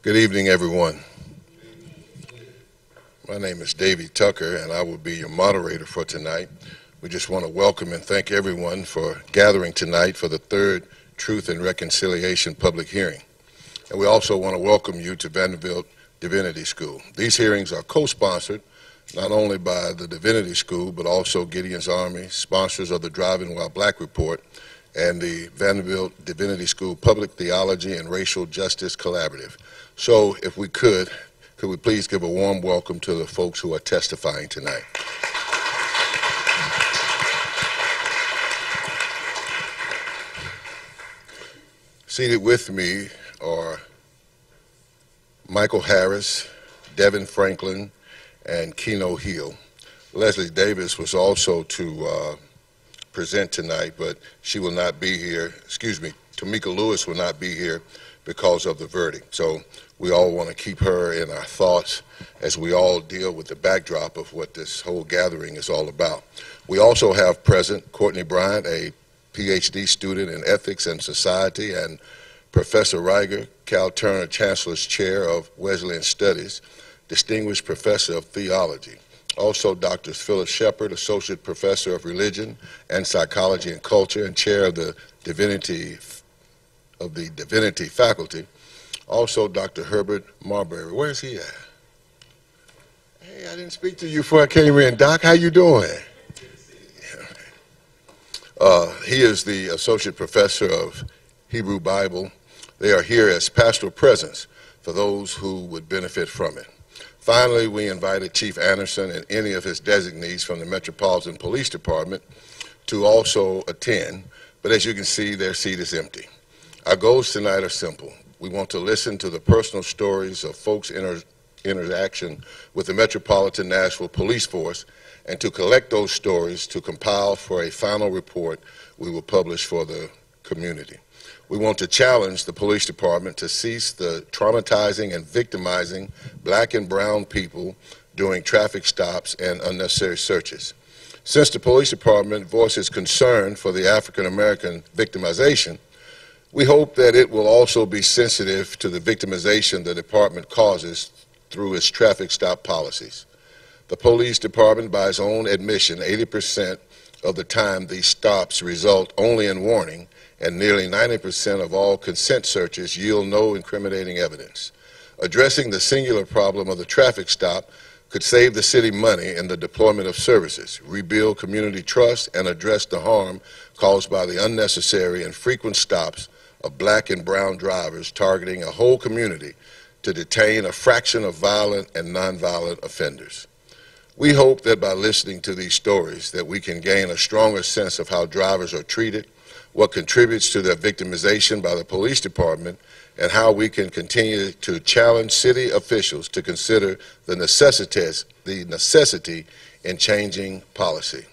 Good evening, everyone. My name is Davey Tucker, and I will be your moderator for tonight. We just want to welcome and thank everyone for gathering tonight for the third Truth and Reconciliation public hearing. And we also want to welcome you to Vanderbilt Divinity School. These hearings are co-sponsored not only by the Divinity School, but also Gideon's Army, sponsors of the Driving While Black Report, and the Vanderbilt Divinity School Public Theology and Racial Justice Collaborative. So if we could we please give a warm welcome to the folks who are testifying tonight. Seated with me are Michael Harris, Devon Franklin, and Quinto Hill. Leslie Davis was also to present tonight, but she will not be here. Tamika Lewis will not be here because of the verdict. So we all want to keep her in our thoughts as we all deal with the backdrop of what this whole gathering is all about. We also have present Courtney Bryant, a PhD student in ethics and society, and Professor Reiger, Cal Turner Chancellor's Chair of Wesleyan Studies, Distinguished Professor of Theology. Also, Dr. Phyllis Shepard, Associate Professor of Religion and Psychology and Culture and Chair of the Divinity Faculty. Also, Dr. Herbert Marbury. Where's he at? Hey, I didn't speak to you before I came in. Doc, how you doing? He is the Associate Professor of Hebrew Bible. They are here as pastoral presence for those who would benefit from it. Finally, we invited Chief Anderson and any of his designees from the Metropolitan Police Department to also attend, but as you can see, their seat is empty. Our goals tonight are simple. We want to listen to the personal stories of folks' interaction with the Metropolitan Nashville Police Force and to collect those stories to compile for a final report we will publish for the community. We want to challenge the police department to cease the traumatizing and victimizing black and brown people during traffic stops and unnecessary searches. Since the police department voices concern for the African American victimization, we hope that it will also be sensitive to the victimization the department causes through its traffic stop policies. The police department, by its own admission, 80% of the time these stops result only in warning, and nearly 90% of all consent searches yield no incriminating evidence. Addressing the singular problem of the traffic stop could save the city money in the deployment of services, rebuild community trust, and address the harm caused by the unnecessary and frequent stops of black and brown drivers targeting a whole community to detain a fraction of violent and nonviolent offenders. We hope that by listening to these stories that we can gain a stronger sense of how drivers are treated, what contributes to their victimization by the police department, and how we can continue to challenge city officials to consider the necessity in changing policy.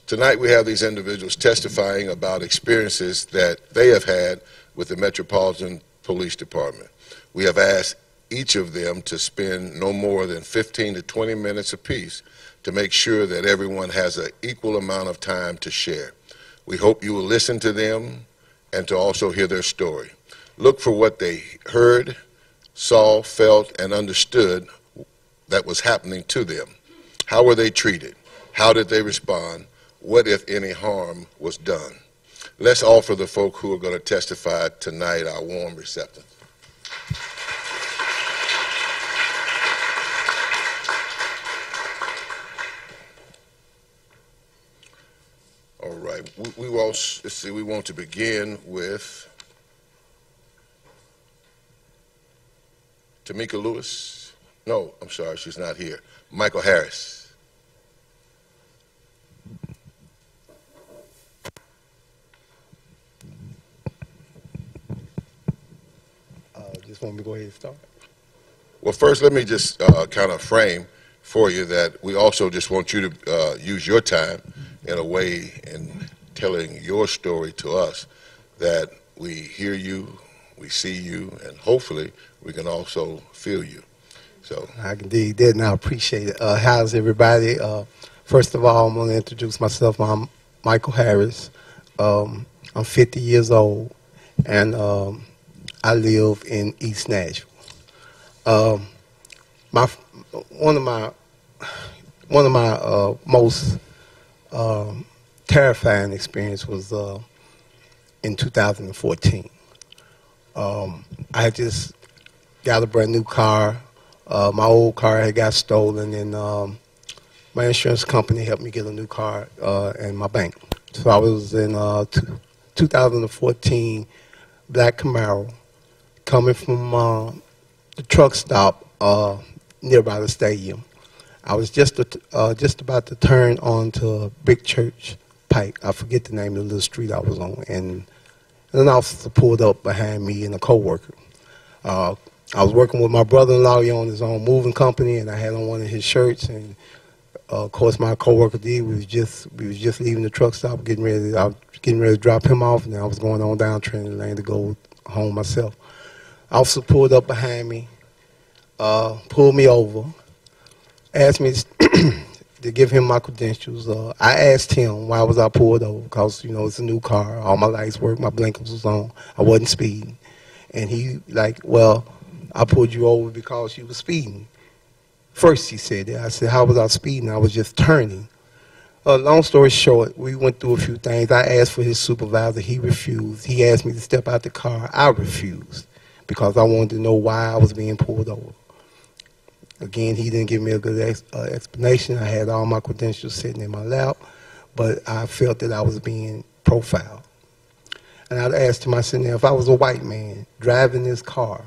Tonight we have these individuals testifying about experiences that they have had with the Metropolitan Police Department. We have asked each of them to spend no more than 15 to 20 minutes apiece to make sure that everyone has an equal amount of time to share. We hope you will listen to them and to also hear their story. Look for what they heard, saw, felt, and understood that was happening to them. How were they treated? How did they respond? What, if any, harm was done? Let's offer the folk who are going to testify tonight our warm reception. All right, we want to begin with Tamika Lewis. No, I'm sorry, she's not here. Michael Harris. Just want me to go ahead and start? Well, first, let me just kind of frame for you that we also just want you to use your time in a way in telling your story to us that we hear you, we see you, and hopefully we can also feel you. So I can dig that, and I appreciate it. How's everybody? First of all, I'm going to introduce myself. I'm Michael Harris. I'm 50 years old, and I live in East Nashville. Um, my one of my most terrifying experience was in 2014. I had just got a brand new car. My old car had got stolen, and my insurance company helped me get a new car and my bank. So I was in 2014 black Camaro coming from the truck stop nearby the stadium. I was just about to turn onto Big Church Pike. I forget the name of the little street I was on, and an officer pulled up behind me and a coworker. I was working with my brother-in-law. He owned his own moving company, and I had on one of his shirts. And of course, my coworker did. We was just leaving the truck stop, I was getting ready to drop him off, and I was going on down Trinity Lane to go home myself. Officer pulled up behind me, pulled me over, asked me to give him my credentials. I asked him why was I pulled over, because, you know, it's a new car. All my lights worked, my blinkers was on. I wasn't speeding. And he like, well, I pulled you over because you were speeding. First he said that. I said, how was I speeding? I was just turning. Long story short, we went through a few things. I asked for his supervisor. He refused. He asked me to step out the car. I refused because I wanted to know why I was being pulled over. Again, he didn't give me a good explanation. I had all my credentials sitting in my lap, but I felt that I was being profiled. And I asked him, I said, now, if I was a white man driving this car,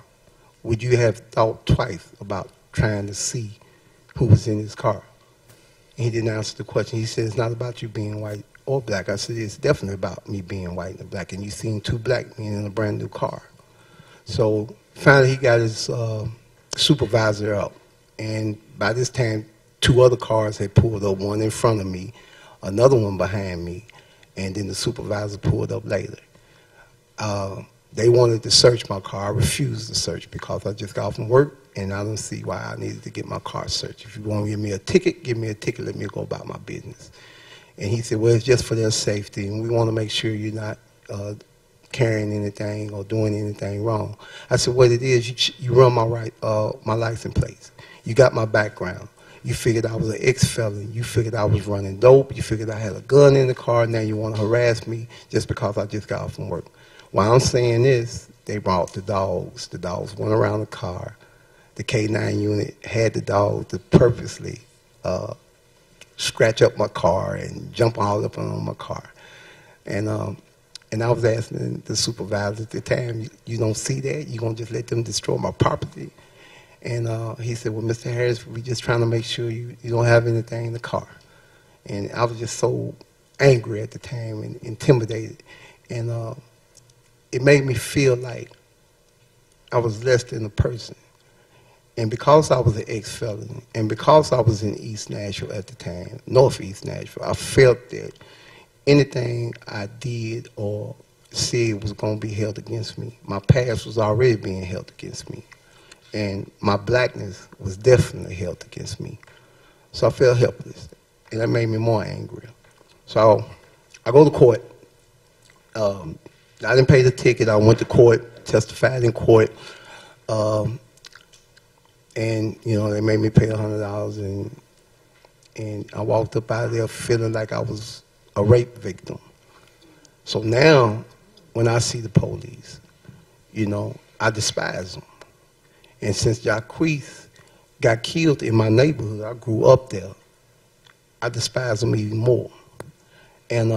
would you have thought twice about trying to see who was in this car? And he didn't answer the question. He said, it's not about you being white or black. I said, it's definitely about me being white and black, and you seen two black men in a brand new car. So finally he got his supervisor up, and by this time, two other cars had pulled up, one in front of me, another one behind me, and then the supervisor pulled up later. They wanted to search my car. I refused to search because I just got off from work, and I don't see why I needed to get my car searched. If you want to give me a ticket, let me go about my business. And he said, well, it's just for their safety, and we want to make sure you're not carrying anything or doing anything wrong. I said, what it is, you run my license plates. You got my background. You figured I was an ex-felon. You figured I was running dope. You figured I had a gun in the car. Now you want to harass me just because I just got off from work. While I'm saying this, they brought the dogs. The dogs went around the car. The K9 unit had the dogs to purposely scratch up my car and jump all up on my car. And I was asking the supervisor at the time, you don't see that? You gonna just let them destroy my property? And he said, well, Mr. Harris, we just trying to make sure you don't have anything in the car. And I was just so angry at the time and intimidated. And it made me feel like I was less than a person. And because I was an ex-felon, and because I was in East Nashville at the time, Northeast Nashville, I felt that anything I did or said was going to be held against me. My past was already being held against me. And my blackness was definitely held against me. So I felt helpless, and that made me more angry. So I go to court. I didn't pay the ticket. I went to court, testified in court, and you know, they made me pay $100, and I walked up out of there feeling like I was a rape victim. So now, when I see the police, you know, I despise them. And since Jacquees got killed in my neighborhood, I grew up there, I despise them even more. And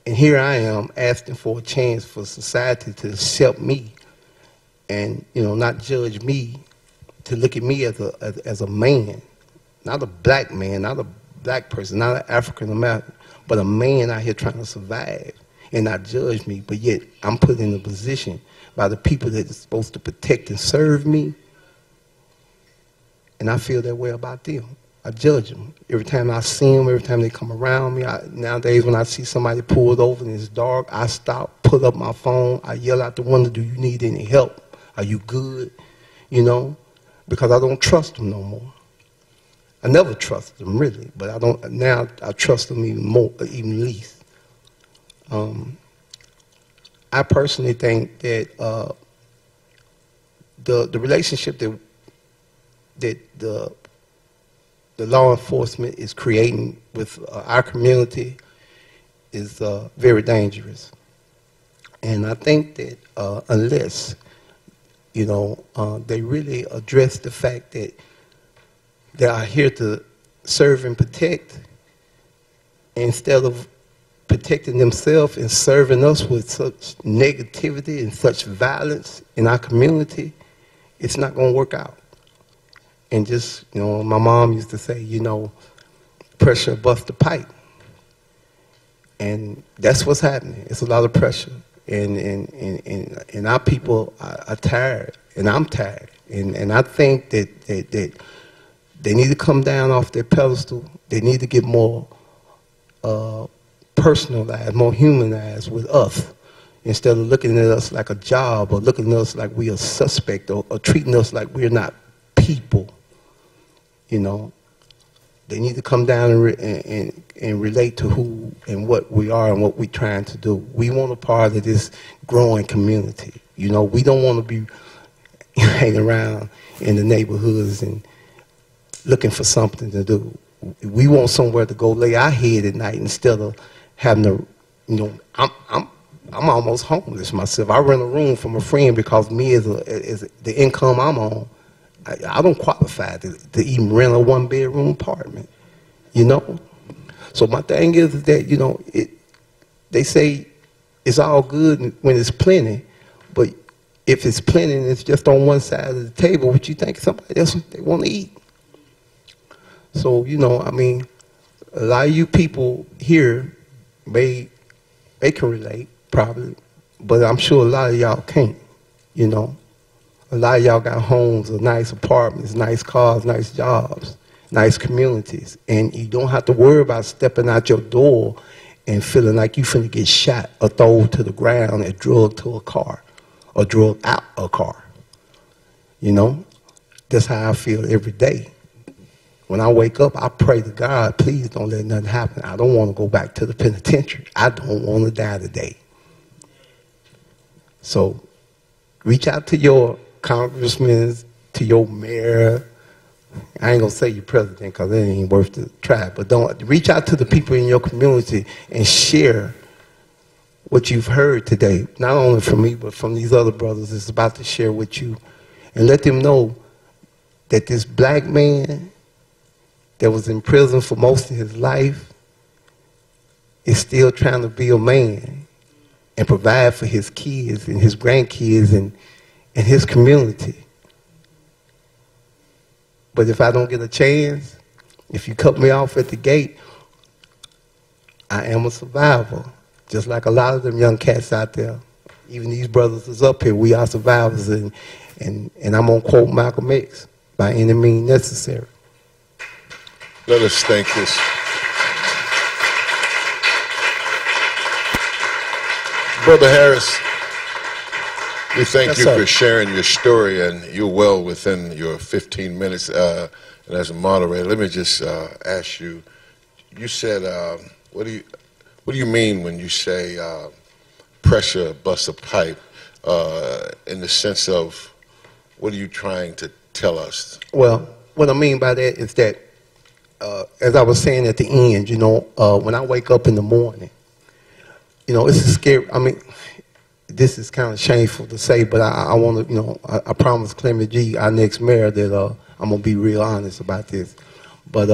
here I am asking for a chance for society to accept me and, you know, not judge me, to look at me as a man, not a black man, not a black person, not an African American, but a man out here trying to survive, and not judge me, but yet I'm put in a position by the people that are supposed to protect and serve me, and I feel that way about them. I judge them. Every time I see them, every time they come around me, nowadays when I see somebody pulled over and it's dark, I stop, pull up my phone, I yell out the window, do you need any help? Are you good? You know, because I don't trust them no more. I never trusted them really, but I don't, now I trust them even more, even least. I personally think that the relationship that the law enforcement is creating with our community is very dangerous. And I think that unless, you know, they really address the fact that they are here to serve and protect, instead of protecting themselves and serving us with such negativity and such violence in our community, it's not going to work out. And just, you know, my mom used to say, you know, pressure busts the pipe. And that's what's happening. It's a lot of pressure. And our people are tired, and I'm tired. And I think that they need to come down off their pedestal. They need to get more personalized, more humanized with us, instead of looking at us like a job or looking at us like we are suspect or treating us like we're not people. You know, they need to come down and relate to who and what we are and what we're trying to do. We want a part of this growing community. You know, we don't want to be hanging around in the neighborhoods and looking for something to do. We want somewhere to go lay our head at night instead of having to, you know, I'm almost homeless myself. I rent a room from a friend because me as the income I'm on, I don't qualify to even rent a one-bedroom apartment, you know? So my thing is that, you know, they say it's all good when it's plenty, but if it's plenty and it's just on one side of the table, what you think somebody else they want to eat? So, you know, I mean, a lot of you people here, they can relate, probably, but I'm sure a lot of y'all can't, you know? A lot of y'all got homes, or nice apartments, nice cars, nice jobs, nice communities. And you don't have to worry about stepping out your door and feeling like you finna get shot or thrown to the ground and drugged to a car or drugged out a car. You know? That's how I feel every day. When I wake up, I pray to God, please don't let nothing happen. I don't want to go back to the penitentiary. I don't want to die today. So reach out to your congressmen, to your mayor. I ain't gonna say your president because it ain't worth the try, but don't reach out to the people in your community and share what you've heard today, not only from me but from these other brothers that's about to share with you, and let them know that this black man that was in prison for most of his life is still trying to be a man and provide for his kids and his grandkids and his community. But if I don't get a chance, if you cut me off at the gate, I am a survivor. Just like a lot of them young cats out there. Even these brothers is up here, we are survivors. And I'm going to quote Malcolm X, by any means necessary. Let us thank this. Brother Harris, we thank you for sharing your story, and you're well within your 15 minutes. And as a moderator, let me just ask you, you said, what do you mean when you say pressure busts a pipe, in the sense of, what are you trying to tell us? Well, what I mean by that is that, as I was saying at the end, you know, when I wake up in the morning, you know, it's a scary, I mean, this is kind of shameful to say, but I want to, you know, I promised Clement G, our next mayor, that I'm going to be real honest about this. But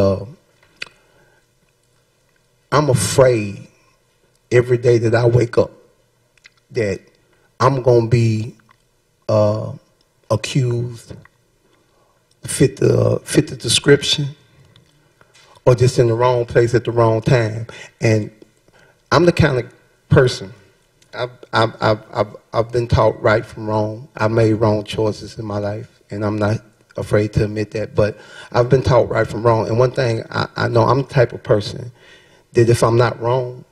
I'm afraid every day that I wake up that I'm going to be accused, fit the description, or just in the wrong place at the wrong time. And I'm the kind of person, I've been taught right from wrong. I've made wrong choices in my life, and I'm not afraid to admit that. But I've been taught right from wrong. And one thing I know, I'm the type of person that if I'm not wrong,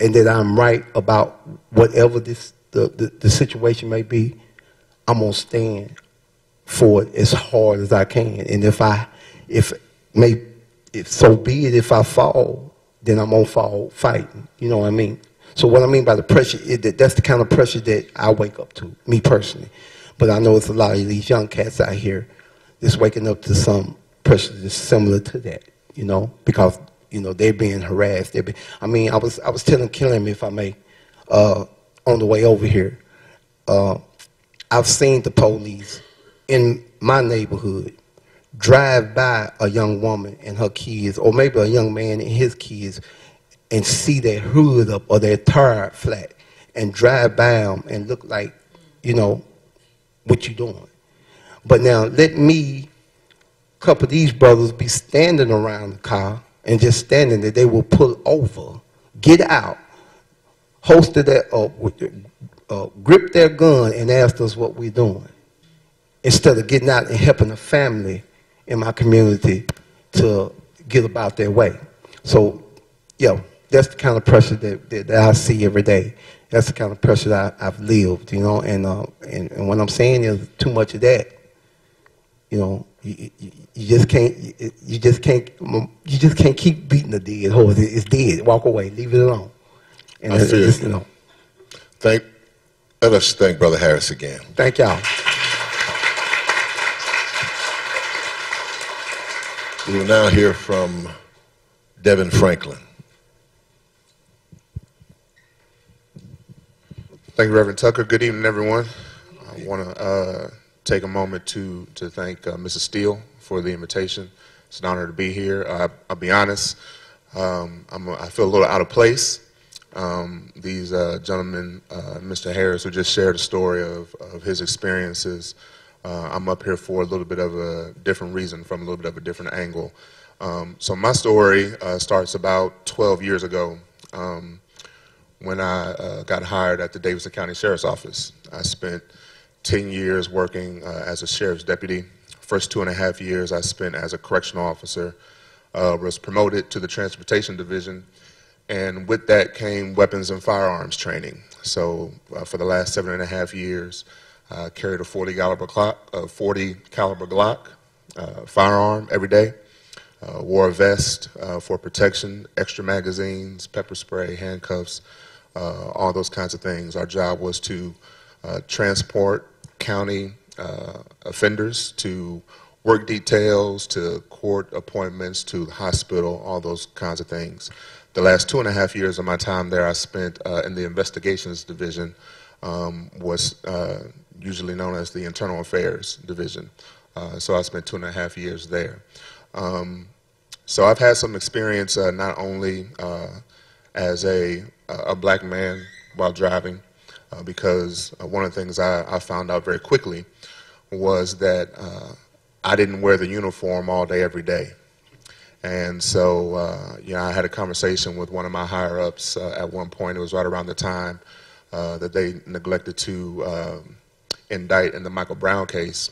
and that I'm right about whatever the situation may be, I'm gonna stand for it as hard as I can. And if so be it, if I fall, then I'm gonna fall fighting. You know what I mean? So what I mean by the pressure is that's the kind of pressure that I wake up to, me personally. But I know it's a lot of these young cats out here that's waking up to some pressure that's similar to that, you know, because, you know, they're being harassed. I mean, I was telling Killian, if I may, on the way over here, I've seen the police in my neighborhood drive by a young woman and her kids, or maybe a young man and his kids, and see their hood up or their tire flat, and drive by them and look like, you know, what you doing. But now let me, a couple of these brothers be standing around the car and just standing there. They will pull over, get out, holster their, grip their gun and ask us what we're doing, instead of getting out and helping a family in my community to get about their way. So, yeah, that's the kind of pressure that I see every day. That's the kind of pressure that I've lived, you know, and what I'm saying is too much of that. You know, you just can't keep beating the dead horse. It's dead. Walk away. Leave it alone. And I feel just, you know. Let us thank Brother Harris again. Thank y'all. We will now hear from Devon Franklin. Thank you, Reverend Tucker. Good evening, everyone. I want to take a moment to thank Mrs. Steele for the invitation. It's an honor to be here. I'll be honest, I feel a little out of place. These gentlemen, Mr. Harris, who just shared a story of his experiences, I'm up here for a little bit of a different reason, from a little bit of a different angle. So my story starts about 12 years ago. When I got hired at the Davidson County Sheriff's Office. I spent 10 years working as a sheriff's deputy. First 2.5 years I spent as a correctional officer, was promoted to the transportation division, and with that came weapons and firearms training. So for the last 7.5 years, I carried a 40 caliber Glock firearm every day. Wore a vest for protection, extra magazines, pepper spray, handcuffs, all those kinds of things. Our job was to transport county offenders to work details, to court appointments, to the hospital, all those kinds of things. The last 2.5 years of my time there I spent in the investigations division, was usually known as the internal affairs division. So I spent 2.5 years there. So I've had some experience not only as a black man while driving, because one of the things I found out very quickly was that I didn't wear the uniform all day, every day. And so, I had a conversation with one of my higher-ups at one point. It was right around the time that they neglected to indict in the Michael Brown case.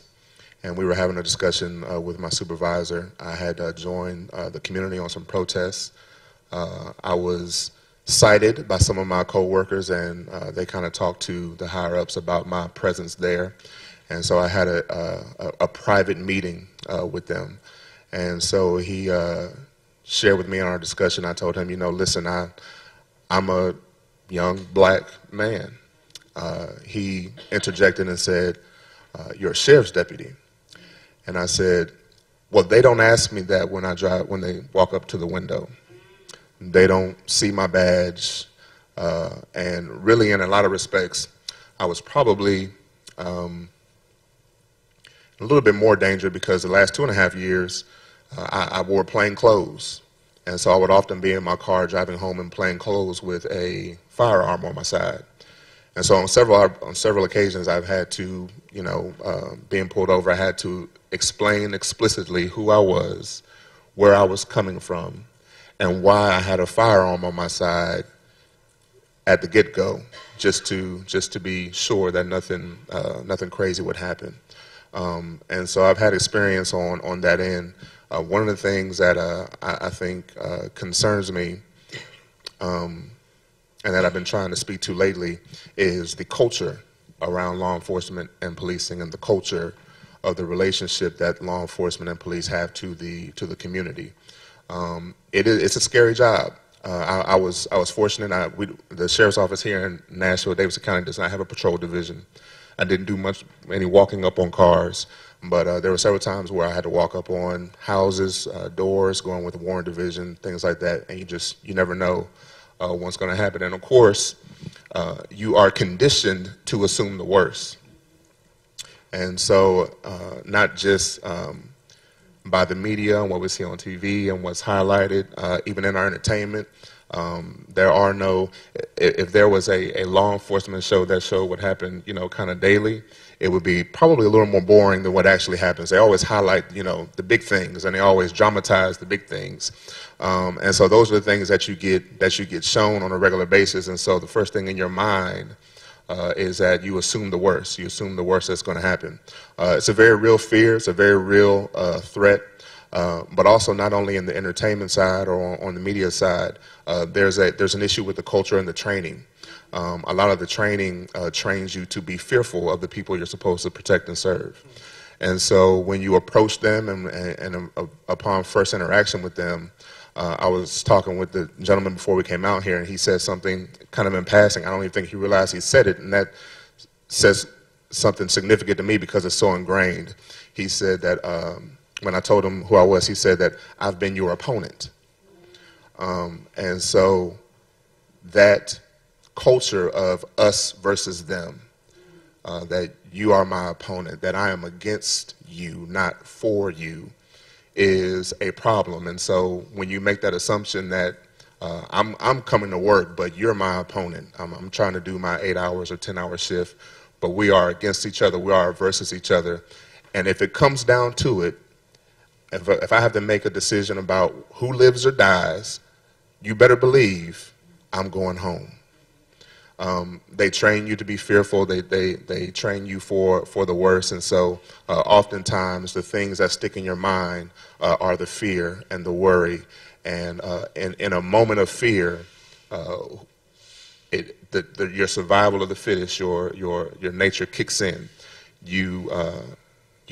And we were having a discussion with my supervisor. I had joined the community on some protests. I was cited by some of my co-workers, and they kind of talked to the higher-ups about my presence there. And so I had a private meeting with them. And so he shared with me in our discussion. I told him, listen, I'm a young black man. He interjected and said, you're a sheriff's deputy. And I said, well, they don't ask me that when they walk up to the window. They don't see my badge. And really, in a lot of respects, I was probably a little bit more danger, because the last 2.5 years, I wore plain clothes. And so I would often be in my car driving home in plain clothes with a firearm on my side. And so on several occasions, I've had to, being pulled over, I had to explain explicitly who I was, where I was coming from, and why I had a firearm on my side at the get-go, just to be sure that nothing crazy would happen. And so I've had experience on that end. One of the things that I think concerns me, and that I've been trying to speak to lately, is the culture around law enforcement and policing, and the culture of the relationship that law enforcement and police have to the community. It's a scary job. I was fortunate. The sheriff's office here in Nashville, Davidson County, does not have a patrol division. I didn't do any walking up on cars, but there were several times where I had to walk up on houses, doors, going with the Warren Division, things like that, and you never know what's going to happen. And of course, you are conditioned to assume the worst. And so not just by the media and what we see on TV and what's highlighted, even in our entertainment, there are no, if there was a law enforcement show that showed what happened, kind of daily, it would be probably a little more boring than what actually happens. They always highlight, the big things, and they always dramatize the big things. And so those are the things that you get shown on a regular basis. And so the first thing in your mind is that you assume the worst. You assume the worst that's going to happen. It's a very real fear. It's a very real threat. But also not only in the entertainment side or on the media side, there's an issue with the culture and the training. A lot of the training trains you to be fearful of the people you're supposed to protect and serve. And so when you approach them and upon first interaction with them, I was talking with the gentleman before we came out here, and he said something kind of in passing. I don't even think he realized he said it, and that says something significant to me because it's so ingrained. He said that when I told him who I was, he said that I've been your opponent. And so that culture of us versus them, that you are my opponent, that I am against you, not for you, is a problem. And so when you make that assumption that I'm coming to work, but you're my opponent, I'm trying to do my 8 hours or 10-hour shift, but we are against each other, we are versus each other. And if it comes down to it, if I have to make a decision about who lives or dies, you better believe I'm going home. They train you to be fearful. They train you for the worst. And so oftentimes the things that stick in your mind are the fear and the worry. And in a moment of fear, your survival of the fittest, your nature kicks in. You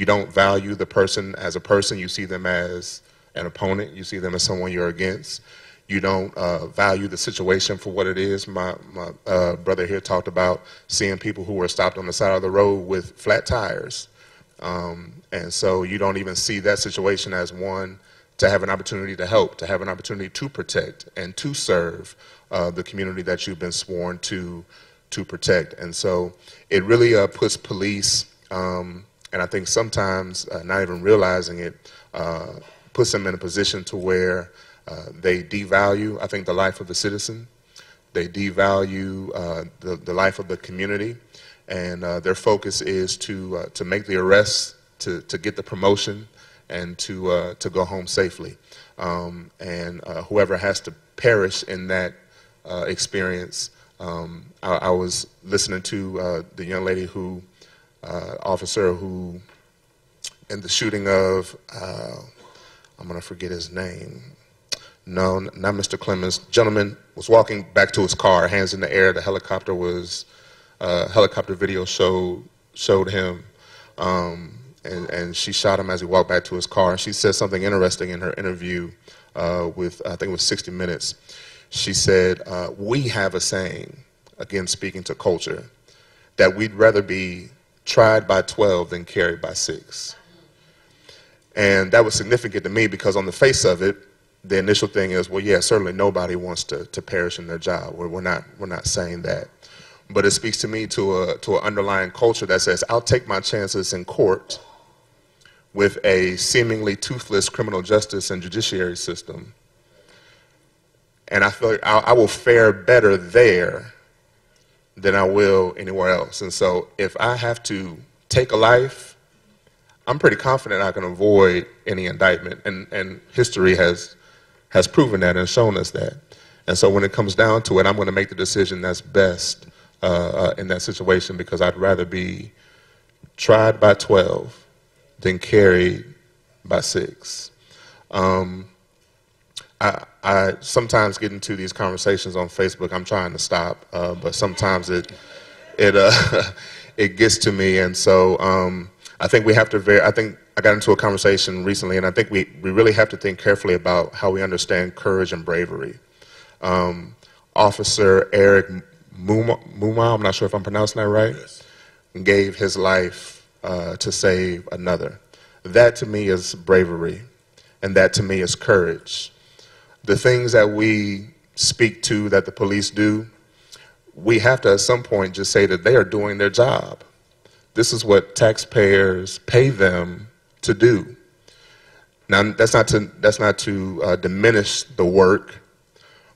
don't value the person as a person. You see them as an opponent. You see them as someone you're against. You don't value the situation for what it is. My brother here talked about seeing people who were stopped on the side of the road with flat tires. And so you don't even see that situation as one to have an opportunity to help, to have an opportunity to protect and to serve the community that you've been sworn to protect. And so it really puts police, and I think sometimes not even realizing it, puts them in a position to where they devalue, I think, the life of the citizen. They devalue the life of the community, and their focus is to make the arrest, to get the promotion, and to go home safely. And whoever has to perish in that experience. I was listening to the young lady who, officer who, in the shooting of, I'm going to forget his name. No, not Mr. Clemens. Gentleman was walking back to his car, hands in the air. The helicopter was, helicopter video showed him, and she shot him as he walked back to his car. She said something interesting in her interview with, I think it was 60 Minutes. She said, we have a saying, again speaking to culture, that we'd rather be tried by 12 than carried by 6. And that was significant to me because on the face of it, the initial thing is, well, yeah, certainly nobody wants to perish in their job. We're not saying that. But it speaks to me to an underlying culture that says, I'll take my chances in court with a seemingly toothless criminal justice and judiciary system. And I feel like I will fare better there than I will anywhere else. And so if I have to take a life, I'm pretty confident I can avoid any indictment. And history has proven that and shown us that. And so when it comes down to it, I'm going to make the decision that's best in that situation, because I'd rather be tried by 12 than carried by 6. I sometimes get into these conversations on Facebook. I'm trying to stop, but sometimes it gets to me. And so I think we have to I think I got into a conversation recently, and I think we really have to think carefully about how we understand courage and bravery. Officer Eric Muma, I'm not sure if I'm pronouncing that right. Yes. gave his life to save another. That to me is bravery, and that to me is courage. The things that we speak to that the police do, we have to at some point just say that they are doing their job. This is what taxpayers pay them to do. Now, that's not to diminish the work,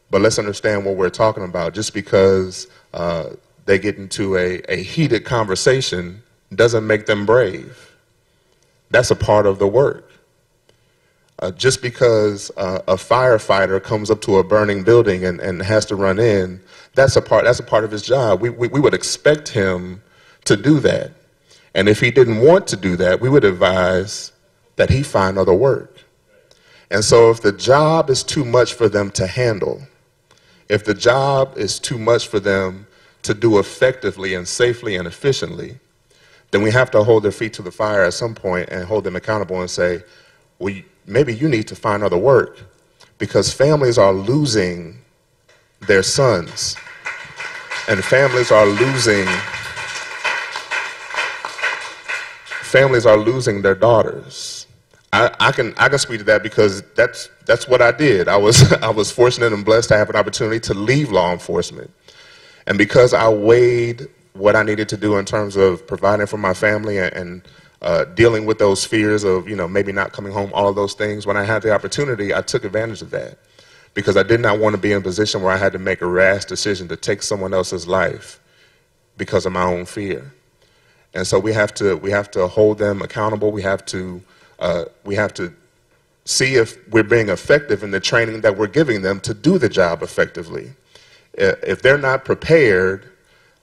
but let's understand what we're talking about. Just because they get into a heated conversation doesn't make them brave. That's a part of the work. Just because a firefighter comes up to a burning building and has to run in, that's a part of his job. We would expect him to do that. And if he didn't want to do that, we would advise that he find other work. And so if the job is too much for them to handle, if the job is too much for them to do effectively and safely and efficiently, then we have to hold their feet to the fire at some point and hold them accountable and say, well, maybe you need to find other work, because families are losing their sons and families are losing their daughters. I can speak to that because that's what I did. I was fortunate and blessed to have an opportunity to leave law enforcement. And because I weighed what I needed to do in terms of providing for my family and dealing with those fears of, maybe not coming home, all of those things, when I had the opportunity, I took advantage of that. Because I did not want to be in a position where I had to make a rash decision to take someone else's life because of my own fear. And so we have to hold them accountable. We have to see if we're being effective in the training that we're giving them to do the job effectively. If they're not prepared,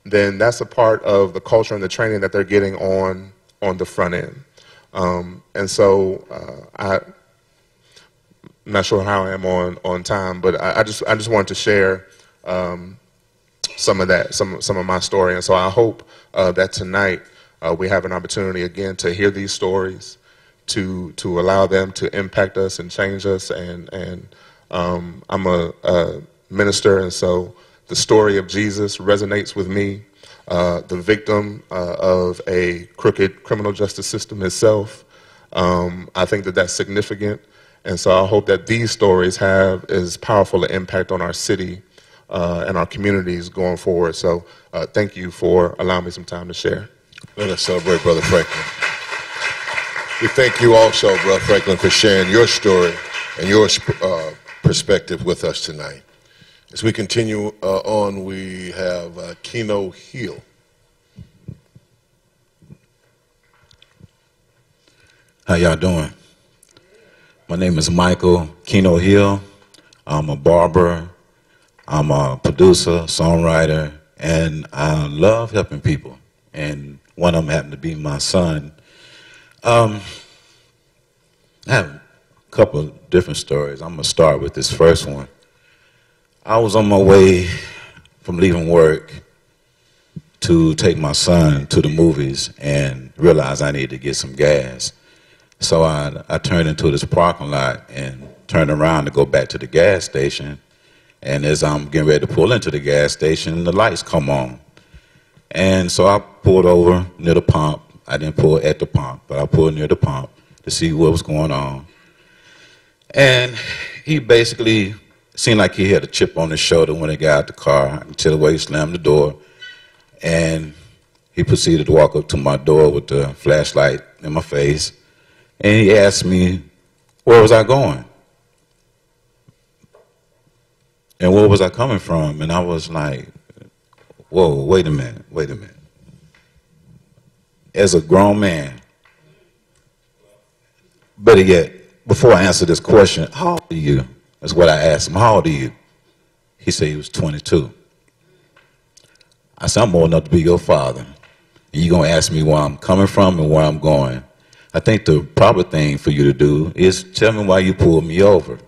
then that's a part of the culture and the training that they're getting on the front end. And so I'm not sure how I am on time, but I just wanted to share some of that, some of my story. And so I hope that tonight we have an opportunity again to hear these stories, to allow them to impact us and change us. And I'm a minister, and so the story of Jesus resonates with me. The victim of a crooked criminal justice system itself. I think that that's significant. And so I hope that these stories have as powerful an impact on our city and our communities going forward. So thank you for allowing me some time to share. Let us celebrate Brother Franklin. We thank you also, Brother Franklin, for sharing your story and your perspective with us tonight. As we continue on, we have Quinto Hill. How y'all doing? My name is Michael Quinto Hill. I'm a barber. I'm a producer, songwriter, and I love helping people. And one of them happened to be my son. I have a couple of different stories. I'm going to start with this first one. I was on my way from leaving work to take my son to the movies and realized I needed to get some gas. So I turned into this parking lot and turned around to go back to the gas station. And as I'm getting ready to pull into the gas station, the lights come on. And so I pulled over near the pump. I didn't pull at the pump, but I pulled near the pump to see what was going on. And he basically seemed like he had a chip on his shoulder when he got out the car until the way he slammed the door. And he proceeded to walk up to my door with the flashlight in my face. And he asked me, where was I going? And where was I coming from? And I was like, whoa, wait a minute. As a grown man, better yet, before I answer this question, how old are you? That's what I asked him. How old are you? He said he was 22. I said, I'm old enough to be your father. And you're going to ask me where I'm coming from and where I'm going. I think the proper thing for you to do is tell me why you pulled me over.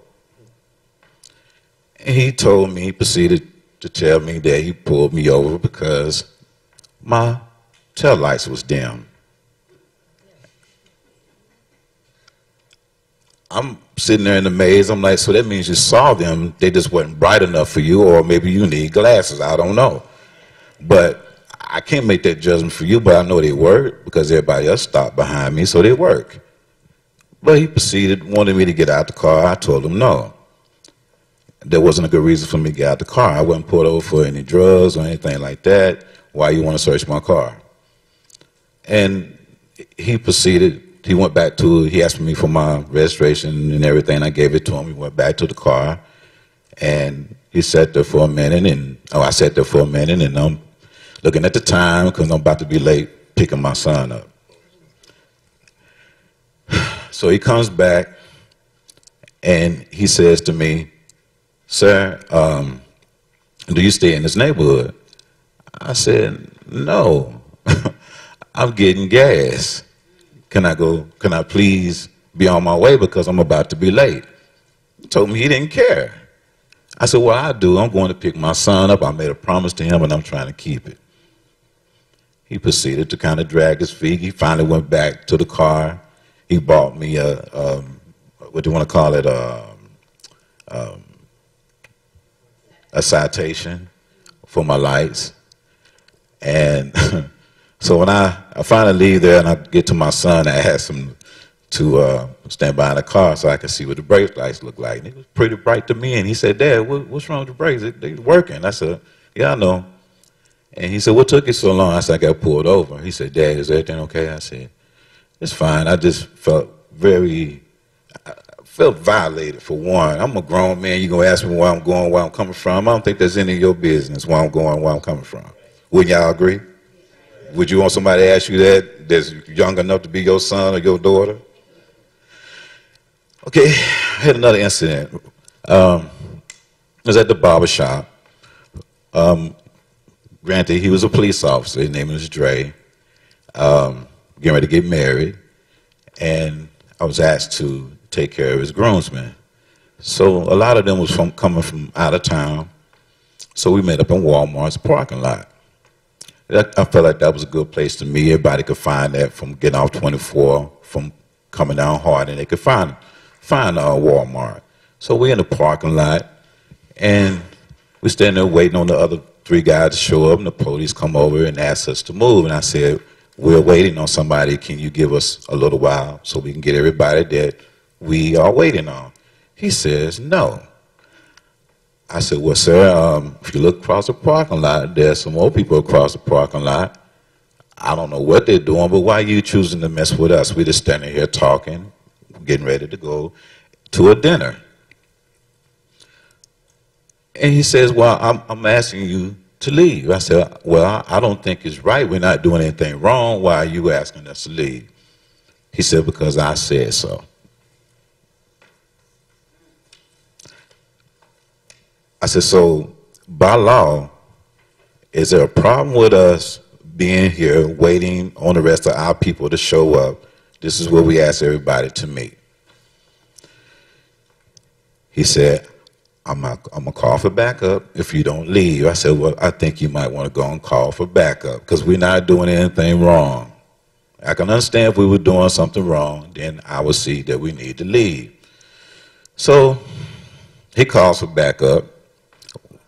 And he proceeded to tell me that he pulled me over because my tail lights was dim. I'm sitting there in the maze. I'm like, so that means you saw them. They just weren't bright enough for you, or maybe you need glasses. I don't know. But I can't make that judgment for you, but I know they work because everybody else stopped behind me, so they work. But he proceeded, wanted me to get out the car. I told him no. There wasn't a good reason for me to get out the car. I wasn't pulled over for any drugs or anything like that. Why you want to search my car? And he proceeded, he went back to, he asked me for my registration and everything. I gave it to him. He went back to the car, and he sat there for a minute, and I sat there for a minute, and I'm looking at the time because I'm about to be late picking my son up. So he comes back, and he says to me, "Sir, do you stay in this neighborhood?" I said, "No, I'm getting gas. Can I please be on my way because I'm about to be late?" He told me he didn't care. I said, "Well, I do. I'm going to pick my son up. I made a promise to him, and I'm trying to keep it." He proceeded to kind of drag his feet. He finally went back to the car. He bought me what do you want to call it, a citation for my lights. And so when I finally leave there and I get to my son, I asked him to stand by in the car so I could see what the brake lights look like. And it was pretty bright to me. And he said, "Dad, what's wrong with the brakes? They're working." I said, "Yeah, I know." And he said, "What took you so long?" I said, "I got pulled over." He said, "Dad, is everything okay?" I said, "It's fine. I just felt violated for one. I'm a grown man. You're going to ask me where I'm going, where I'm coming from. I don't think there's any of your business where I'm going, where I'm coming from." Wouldn't y'all agree? Would you want somebody to ask you that that's young enough to be your son or your daughter? Okay, I had another incident. It was at the barbershop. Granted, he was a police officer. His name was Dre. Getting ready to get married, and I was asked to take care of his groomsmen. So a lot of them was coming from out of town. So we met up in Walmart's parking lot. I felt like that was a good place to meet. Everybody could find that from getting off 24, from coming down hard, and they could find Walmart. So we're in the parking lot, and we're standing there waiting on the other 3 guys to show up, and the police come over and ask us to move. And I said, "We're waiting on somebody. Can you give us a little while so we can get everybody that we are waiting on?" He says, "No." I said, "Well, sir, if you look across the parking lot, there's some more people across the parking lot. I don't know what they're doing, but why are you choosing to mess with us? We're just standing here talking, getting ready to go to a dinner." And he says, "Well, I'm asking you to leave." I said, "Well, I don't think it's right. We're not doing anything wrong. Why are you asking us to leave?" He said, "Because I said so." I said, "So by law, is there a problem with us being here waiting on the rest of our people to show up? This is where we ask everybody to meet." He said, I'm gonna call for backup if you don't leave." I said, "Well, I think you might want to go and call for backup because we're not doing anything wrong. I can understand if we were doing something wrong, then I would see that we need to leave." So he calls for backup.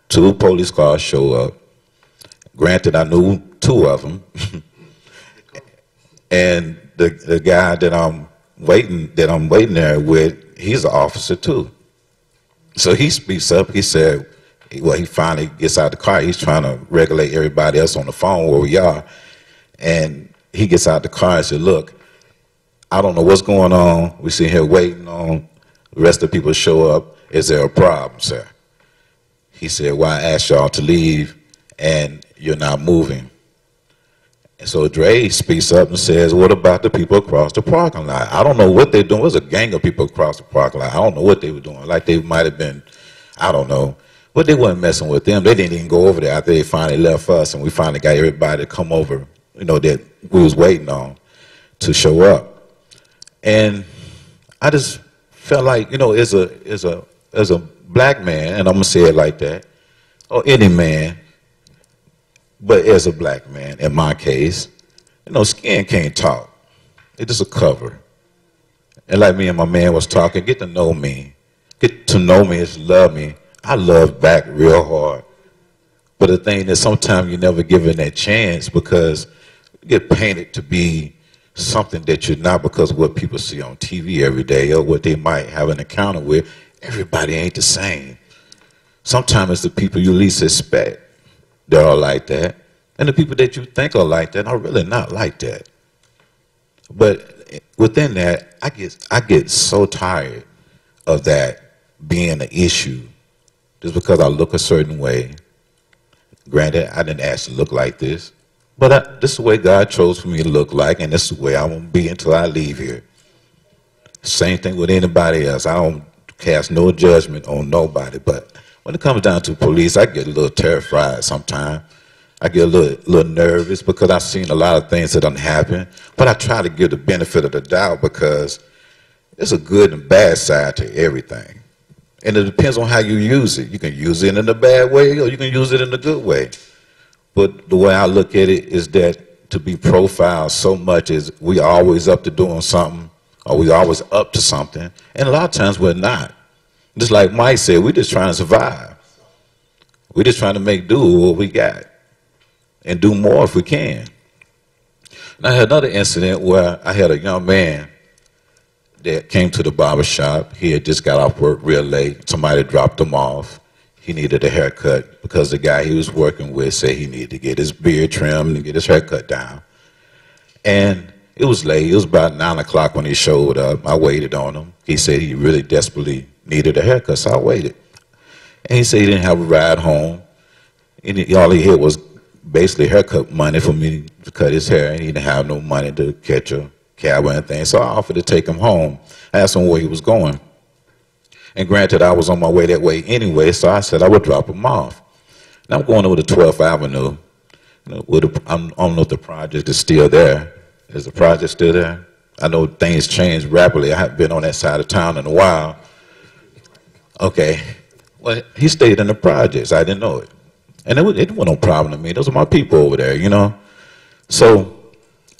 2 police cars show up. Granted, I knew 2 of them. And the guy that I'm waiting there with, he's an officer too. So he speaks up. He said, well, he finally gets out of the car. He's trying to regulate everybody else on the phone where we are. And he gets out of the car and said, "Look, I don't know what's going on. We're sitting here waiting on the rest of the people to show up. Is there a problem, sir?" He said, "Well, I asked y'all to leave, and you're not moving." And so Dre speaks up and says, "What about the people across the parking lot? I don't know what they're doing." It was a gang of people across the parking lot. I don't know what they were doing. Like they might have been, I don't know. But they weren't messing with them. They didn't even go over there after they finally left us, and we finally got everybody to come over, that we was waiting on to show up. And I just felt like, as a black man, and I'm gonna say it like that, or any man, but as a black man, in my case, skin can't talk. It's just a cover. And like me and my man was talking, get to know me. Get to know me is love me. I love back real hard. But the thing is, sometimes you're never given that chance because you get painted to be something that you're not because of what people see on TV every day or what they might have an encounter with. Everybody ain't the same. Sometimes it's the people you least expect that are like that, and the people that you think are like that are really not like that. But within that, I get so tired of that being an issue just because I look a certain way. Granted, I didn't ask to look like this, but this is the way God chose for me to look like, and this is the way I'm going to be until I leave here. Same thing with anybody else. I don't cast no judgment on nobody, but when it comes down to police, I get a little terrified sometimes. I get a little nervous because I've seen a lot of things that don't happen, but I try to give the benefit of the doubt because there's a good and bad side to everything. And it depends on how you use it. You can use it in a bad way or you can use it in a good way. But the way I look at it is that to be profiled so much is we always up to doing something or we always up to something. And a lot of times we're not. Just like Mike said, we're just trying to survive. We're just trying to make do with what we got and do more if we can. And I had another incident where I had a young man that came to the barbershop. He had just got off work real late. Somebody dropped him off. He needed a haircut because the guy he was working with said he needed to get his beard trimmed and get his haircut down. And it was late. It was about 9 o'clock when he showed up. I waited on him. He said he really desperately needed a haircut, so I waited. And he said he didn't have a ride home. And all he had was basically haircut money for me to cut his hair, and he didn't have no money to catch a cab or anything, so I offered to take him home. I asked him where he was going. And granted, I was on my way that way anyway, so I said I would drop him off. And I'm going over to 12th Avenue. You know, I don't know if the project is still there. Is the project still there? I know things change rapidly. I haven't been on that side of town in a while. Okay. Well, he stayed in the projects. I didn't know it. And it wasn't no problem to me. Those are my people over there, you know. So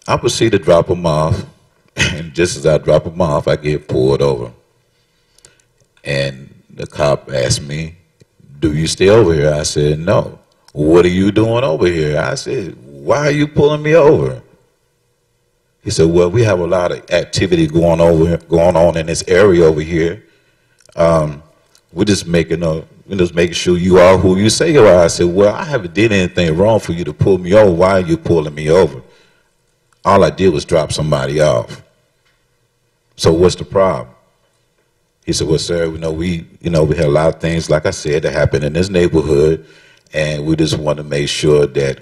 I proceeded to drop him off. And just as I drop him off, I get pulled over. And the cop asked me, "Do you stay over here?" I said, "No." "What are you doing over here?" I said, "Why are you pulling me over?" He said, "Well, we have a lot of activity going on in this area over here. We're just making sure you are who you say you are." I said, "Well, I haven't did anything wrong for you to pull me over. Why are you pulling me over? All I did was drop somebody off. So what's the problem?" He said, "Well, sir, we had a lot of things, like I said, that happened in this neighborhood, and we just want to make sure that,"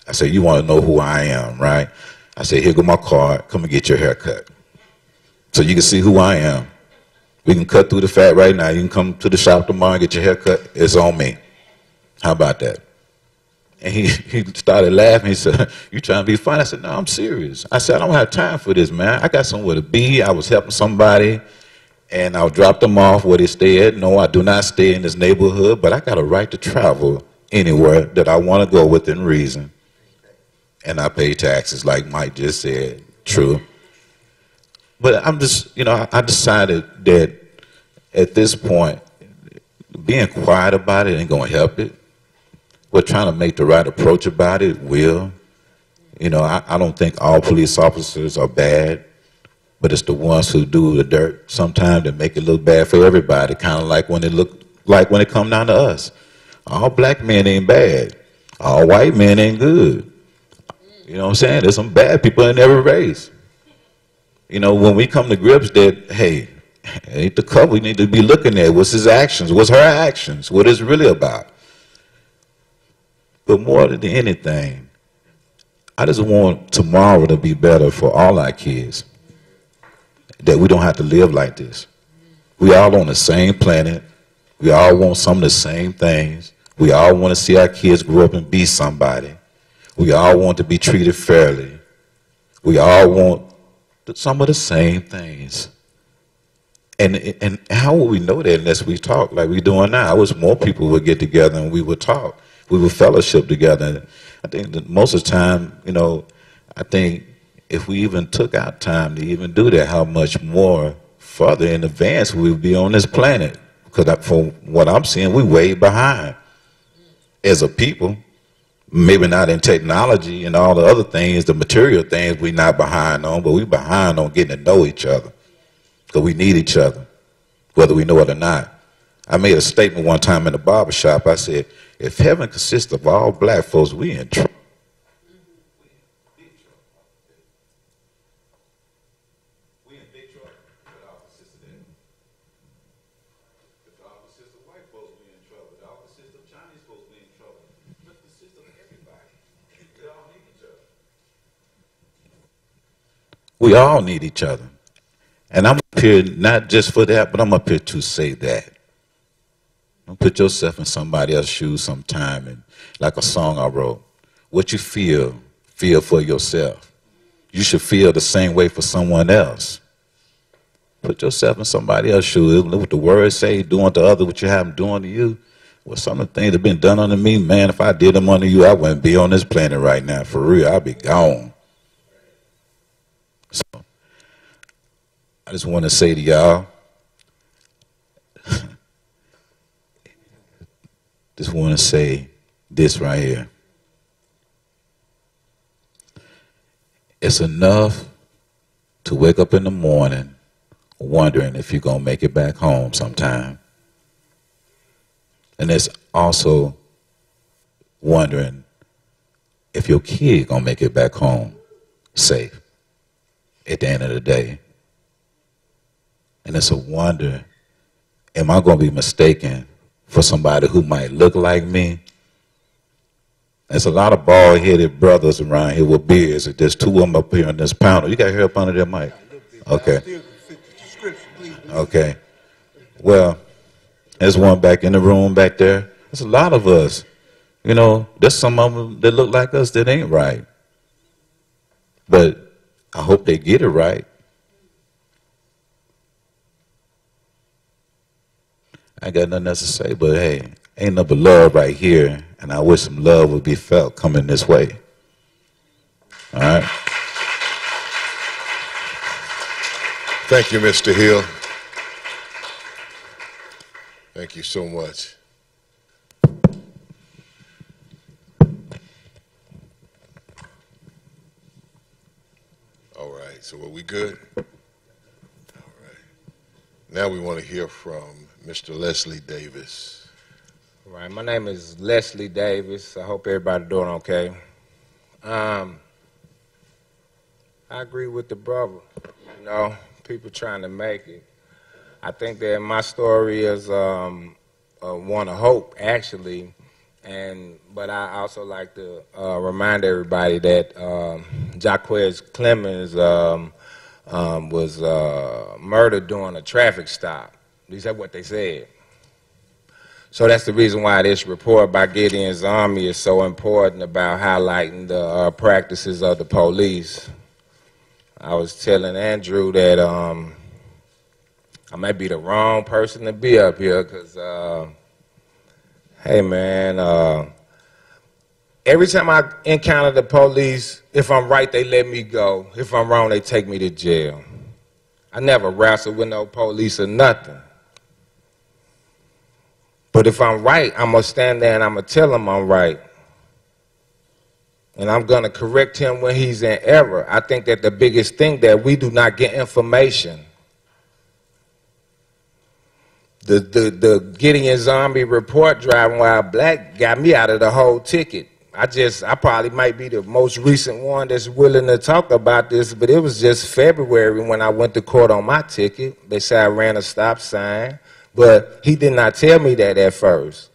I said, "You want to know who I am, right?" I said, "Here go my card. Come and get your haircut. So you can see who I am. We can cut through the fat right now. You can come to the shop tomorrow and get your haircut. It's on me. How about that?" And he started laughing. He said, "You trying to be funny?" I said, "No, I'm serious." I said, "I don't have time for this, man. I got somewhere to be. I was helping somebody, and I dropped them off where they stay at. No, I do not stay in this neighborhood, but I got a right to travel anywhere that I want to go within reason. And I pay taxes, like Mike just said. True. But I'm just, I decided that at this point, being quiet about it ain't going to help it. We're trying to make the right approach about it will. I don't think all police officers are bad, but it's the ones who do the dirt sometimes that make it look bad for everybody, kind of like when it come down to us. All black men ain't bad. All white men ain't good. You know what I'm saying? There's some bad people in every race. When we come to grips that, hey, ain't the cover we need to be looking at. What's his actions? What's her actions? What it's really about? But more than anything, I just want tomorrow to be better for all our kids. That we don't have to live like this. We all on the same planet. We all want some of the same things. We all want to see our kids grow up and be somebody. We all want to be treated fairly. We all want some of the same things. And how would we know that unless we talk like we're doing now? I wish more people would get together and we would talk. We would fellowship together. I think that most of the time, I think if we even took our time to even do that, how much more further in advance we would be on this planet. Because from what I'm seeing, we're way behind. as a people. Maybe not in technology and all the other things, the material things we're not behind on, but we're behind on getting to know each other. Because we need each other, whether we know it or not. I made a statement one time in the barbershop. I said, if heaven consists of all black folks, we in trouble. We in big trouble. If it all consists of them. If it all consists of white folks, we in trouble. If it all consists of Chinese folks, we in trouble. If it consists of everybody. We all need each other. We all need each other. And I'm up here not just for that, but I'm up here to say that. Don't put yourself in somebody else's shoes sometime, and like a song I wrote, what you feel for yourself. You should feel the same way for someone else. Put yourself in somebody else's shoes. What the words say, doing to others what you have them doing to you. Well, some of the things that have been done unto me, man, if I did them unto you, I wouldn't be on this planet right now. For real, I'd be gone. So, I just want to say to y'all, just want to say this right here. It's enough to wake up in the morning wondering if you're going to make it back home sometime. And it's also wondering if your kid going to make it back home safe at the end of the day. And it's a wonder, am I going to be mistaken for somebody who might look like me? There's a lot of bald-headed brothers around here with beards. There's two of them up here on this panel. You got hair up under that mic? Okay. Okay. Well, there's one back in the room back there. There's a lot of us. You know, there's some of them that look like us that ain't right. But I hope they get it right. I ain't got nothing else to say, but hey, ain't nothing but love right here, and I wish some love would be felt coming this way. All right? Thank you, Mr. Hill. Thank you so much. All right, so are we good? All right. Now we want to hear from Mr. Leslie Davis. All right, my name is Leslie Davis. I hope everybody doing okay. I agree with the brother. You know, people trying to make it. I think that my story is one of hope, actually. But I also like to remind everybody that Jaquez Clemens was murdered during a traffic stop. At least that's what they said. So that's the reason why this report by Gideon's Army is so important about highlighting the practices of the police. I was telling Andrew that I might be the wrong person to be up here because, hey man, every time I encounter the police, if I'm right, they let me go. If I'm wrong, they take me to jail. I never wrestle with no police or nothing. But if I'm right, I'm going to stand there and I'm going to tell him I'm right. And I'm going to correct him when he's in error. I think that the biggest thing that we do not get information. The Gideon's Army report driving while black got me out of the whole ticket. I probably might be the most recent one that's willing to talk about this, but it was just February when I went to court on my ticket. They said I ran a stop sign. But he did not tell me that at first,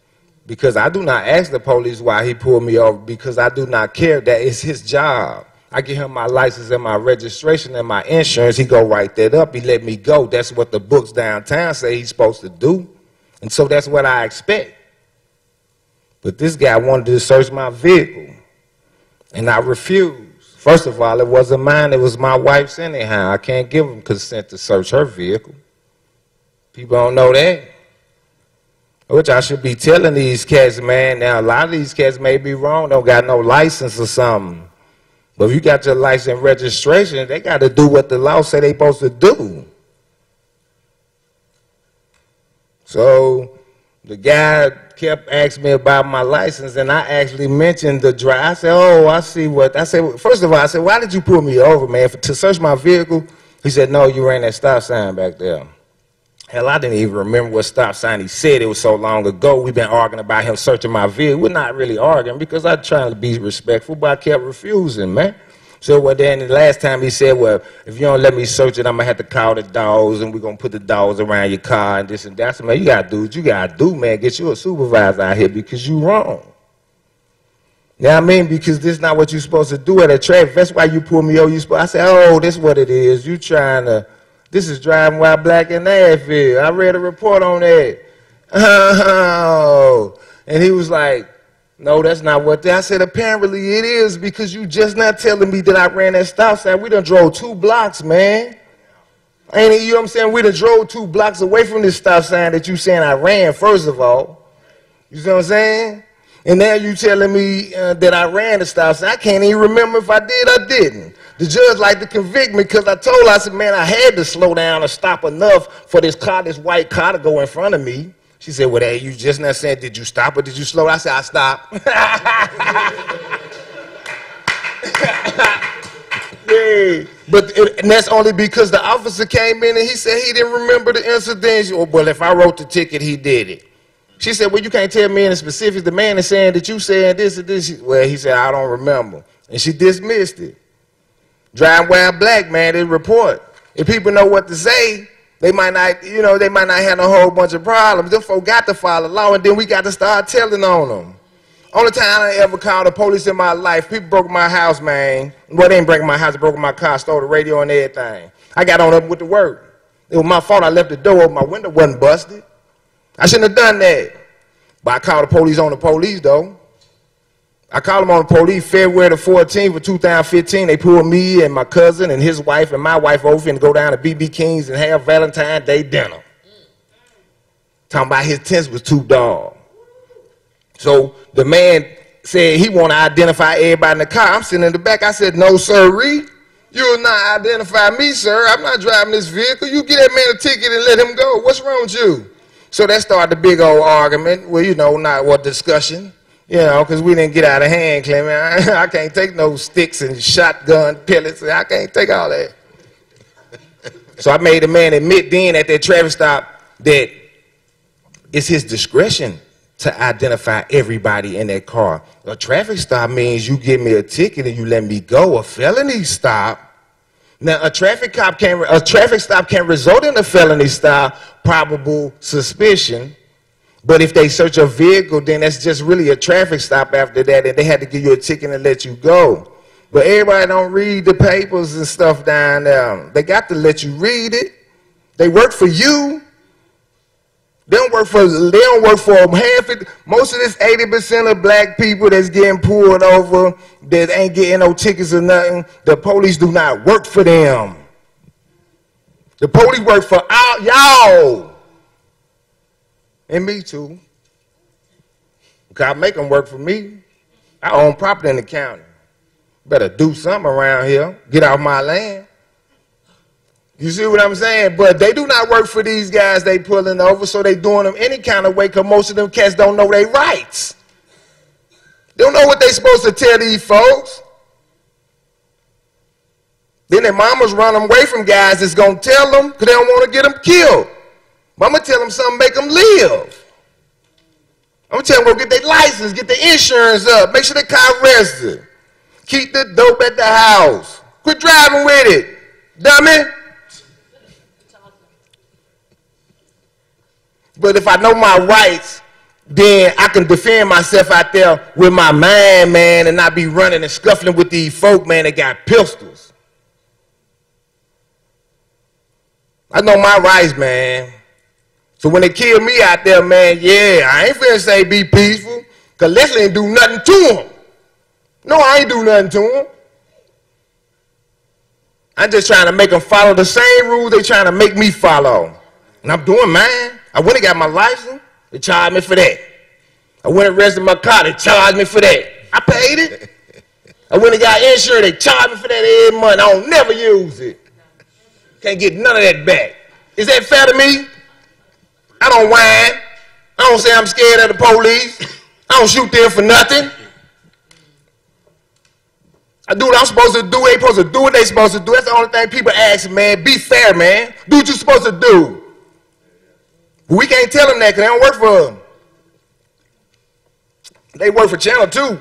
because I do not ask the police why he pulled me over, because I do not care. That is his job. I give him my license and my registration and my insurance. He go write that up. He let me go. That's what the books downtown say he's supposed to do. And so that's what I expect. But this guy wanted to search my vehicle, and I refused. First of all, it wasn't mine. It was my wife's anyhow. I can't give him consent to search her vehicle. People don't know that. Which I should be telling these cats, man. Now, a lot of these cats may be wrong, don't got no license or something. But if you got your license and registration, they got to do what the law say they supposed to do. So The guy kept asking me about my license, and I actually mentioned the drive. I said, oh, I see what, I said, first of all, I said, why did you pull me over, man, to search my vehicle? He said, no, you ran that stop sign back there. Hell, I didn't even remember what stop sign he said. It was so long ago. We've been arguing about him searching my vehicle. We're not really arguing because I'm trying to be respectful, but I kept refusing, man. So well, then the last time he said, well, if you don't let me search it, I'm going to have to call the dogs, and we're going to put the dogs around your car and this and that. So, man, you got to do what you got to do, man. Get you a supervisor out here because you wrong. You know what I mean? Because this is not what you're supposed to do at a traffic. That's why you pull me over. I said, oh, this is what it is. You trying to, this is driving while black in Nashville. I read a report on that. Oh. And he was like, no, that's not what I said. Apparently it is because you just not telling me that I ran that stop sign. We done drove 2 blocks, man. Ain't it, you know what I'm saying? We done drove 2 blocks away from this stop sign that you saying I ran, first of all. You see what I'm saying? And now you telling me that I ran the stop sign. I can't even remember if I did or didn't. The judge like to convict me because I told her, I said, man, I had to slow down or stop enough for this car, this white car to go in front of me. She said, well, hey, you just not saying, did you stop or did you slow? I said, I stopped. Yeah. And that's only because the officer came in and he said he didn't remember the incident. Oh, well, if I wrote the ticket, he did it. She said, well, you can't tell me in the specifics. The man is saying that you said this and this. Well, he said, I don't remember. And she dismissed it. Driving while black, man, they report. If people know what to say, they might not, you know, they might not have a whole bunch of problems. Them folk got to follow law, and then we got to start telling on them. Only time I ever called the police in my life, people broke my house, man. Well, they didn't break my house, they broke my car, stole the radio and everything. I got on up with the work. It was my fault I left the door open, my window wasn't busted. I shouldn't have done that. But I called the police on the police, though. I called them on the police February the 14th of 2015. They pulled me and my cousin and his wife and my wife over and go down to B.B. King's and have Valentine's Day dinner. Talking about his tents was too dark. So the man said he want to identify everybody in the car. I'm sitting in the back. I said, no, sirree. You will not identify me, sir. I'm not driving this vehicle. You get that man a ticket and let him go. What's wrong with you? So that started the big old argument. Well, you know, not what discussion. You know, because we didn't get out of hand, Clement. I can't take no sticks and shotgun pellets. I can't take all that. So I made the man admit then at that traffic stop that it's his discretion to identify everybody in that car. A traffic stop means you give me a ticket and you let me go. A felony stop. Now, a traffic stop can result in a felony stop, probable suspicion. But if they search a vehicle, then that's just really a traffic stop after that, and they had to give you a ticket and let you go. But everybody don't read the papers and stuff down there. They got to let you read it. They work for you. They don't work for half it. Most of this 80% of black people that's getting pulled over, that ain't getting no tickets or nothing, the police do not work for them. The police work for y'all. And me too. Because I make them work for me. I own property in the county. Better do something around here. Get off my land. You see what I'm saying? But they do not work for these guys they pulling over, so they doing them any kind of way because most of them cats don't know their rights. They don't know what they supposed to tell these folks. Then their mamas run them away from guys that's going to tell them because they don't want to get them killed. But I'm going to tell them something, make them live. I'm going to tell them go get their license, get their insurance up, make sure their car registered. Keep the dope at the house. Quit driving with it, dummy. But if I know my rights, then I can defend myself out there with my mind, man, and not be running and scuffling with these folk, man, that got pistols. I know my rights, man. So when they kill me out there, man, yeah, I ain't finna say be peaceful, because Leslie ain't do nothing to him. No, I ain't do nothing to him. I'm just trying to make them follow the same rules they trying to make me follow. And I'm doing mine. I went and got my license. They charged me for that. I went and registered my car. They charged me for that. I paid it. I went and got insurance. They charged me for that every month. I don't never use it. Can't get none of that back. Is that fair to me? I don't whine. I don't say I'm scared of the police. I don't shoot them for nothing. I do what I'm supposed to do. They supposed to do what they supposed to do. That's the only thing people ask, man. Be fair, man. Do what you're supposed to do. But we can't tell them that because they don't work for them. They work for Channel 2.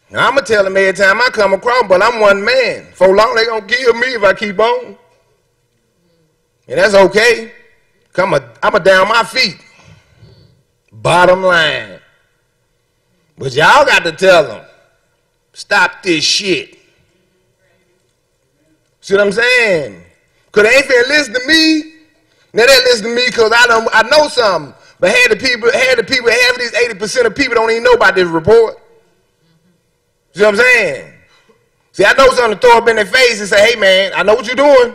Now, I'm going to tell them every time I come across, but I'm one man. For long, they going to kill me if I keep on. And that's okay. I'm a down my feet. Bottom line. But y'all got to tell them, stop this shit. See what I'm saying? Because they ain't finna listen to me. Now they listen to me because I know something. But half of these 80% of people don't even know about this report. See what I'm saying? See, I know something to throw up in their face and say, hey, man, I know what you're doing.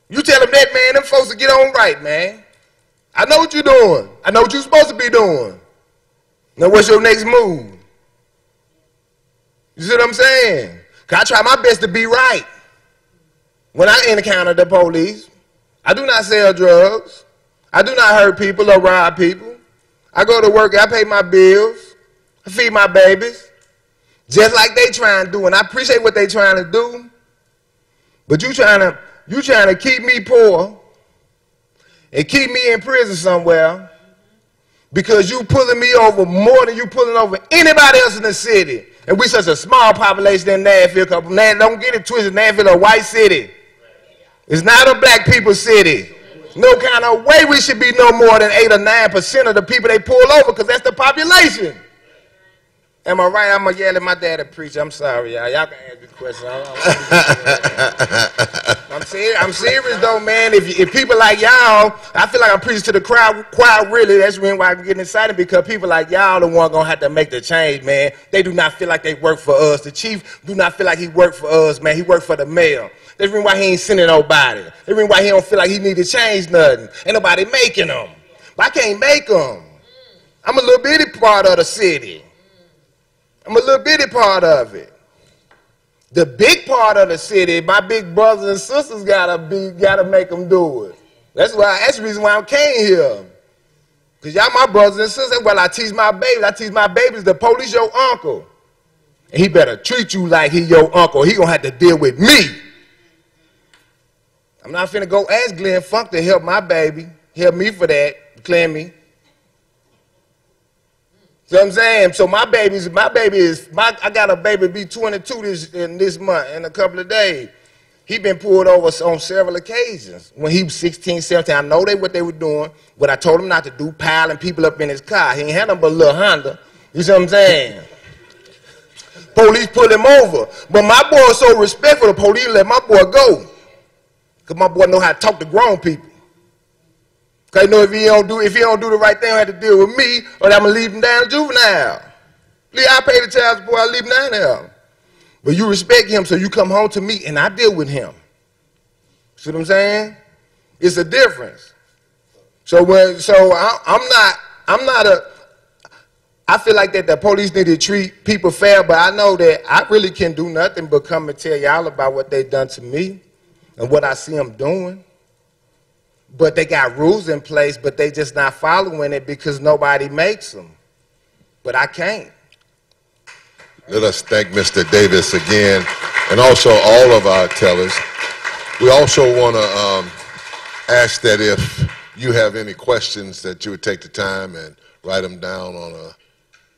You tell them that, man, them folks to get on right, man. I know what you're doing. I know what you're supposed to be doing. Now, what's your next move? You see what I'm saying? Because I try my best to be right. When I encounter the police, I do not sell drugs. I do not hurt people or rob people. I go to work, I pay my bills. I feed my babies. Just like they trying to do, and I appreciate what they trying to do. But you trying to keep me poor and keep me in prison somewhere because you pulling me over more than you pulling over anybody else in the city. And we such a small population in Nashville. Don't get it twisted, Nashville a white city. It's not a black people city. No kind of way we should be no more than 8 or 9% of the people they pull over because that's the population. Am I right? I'm going to yell at my dad to preach. I'm sorry, y'all. Y'all can ask me questions. I'm serious, though, man. If people like y'all, I feel like I'm preaching to the crowd really. That's the reason why I'm getting excited, because people like y'all the one going to have to make the change, man. They do not feel like they work for us. The chief do not feel like he worked for us, man. He worked for the mayor. That's the reason why he ain't sending nobody. That's the reason why he don't feel like he need to change nothing. Ain't nobody making them. But I can't make them. I'm a little bitty part of the city. I'm a little bitty part of it. The big part of the city, my big brothers and sisters gotta make them do it. That's the reason why I came here. Because y'all my brothers and sisters. Well, I teach my babies the police your uncle. And he better treat you like he your uncle. He gonna have to deal with me. I'm not finna go ask Glenn Funk to help my baby. Help me for that, clean me. See what I'm saying? So I got a baby be 22 this month in a couple of days. He been pulled over on several occasions. When he was 16, 17, I know what they were doing. What I told him not to do, piling people up in his car. He ain't had nothing but a little Honda. You see what I'm saying? Police pulled him over. But my boy was so respectful, the police let my boy go. Because my boy know how to talk to grown people. Because you know if he don't do the right thing, I have to deal with me, or I'm going to leave him down to juvenile. I pay the child support, I leave him down there. But you respect him, so you come home to me, and I deal with him. See what I'm saying? It's a difference. I feel like that the police need to treat people fair, but I know that I really can't do nothing but come and tell y'all about what they done to me and what I see them doing. But they got rules in place, but they just not following it because nobody makes them. But I can't. Let us thank Mr. Davis again, and also all of our tellers. We also want to ask that if you have any questions, that you would take the time and write them down on a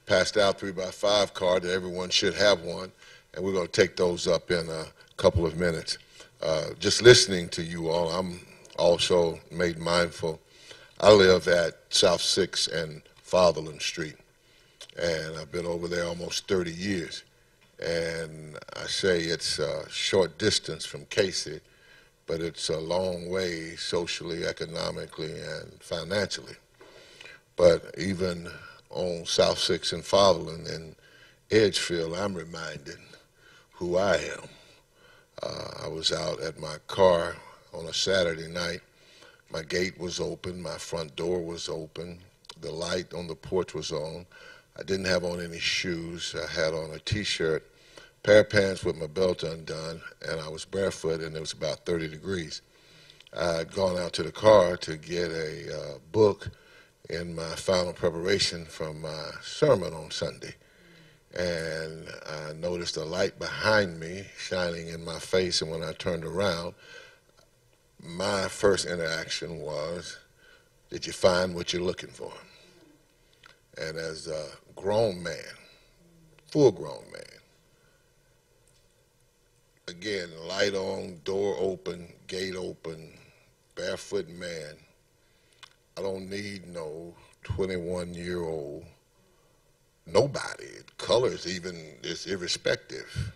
passed out 3x5 card, that everyone should have one, and we're going to take those up in a couple of minutes. Just listening to you all, I'm also made mindful. I live at South 6th and Fatherland Street, and I've been over there almost 30 years. And I say it's a short distance from Casey, but it's a long way socially, economically, and financially. But even on South 6th and Fatherland and Edgefield, I'm reminded who I am. I was out at my car on a Saturday night. My gate was open, my front door was open, the light on the porch was on. I didn't have on any shoes. I had on a t-shirt, pair of pants with my belt undone, and I was barefoot, and it was about 30 degrees. I'd gone out to the car to get a book in my final preparation from my sermon on Sunday. And I noticed a light behind me shining in my face, and when I turned around, my first interaction was, did you find what you're looking for? And as a grown man, full-grown man, again, light on, door open, gate open, barefoot man, I don't need no 21-year-old, nobody, colors even, is irrespective,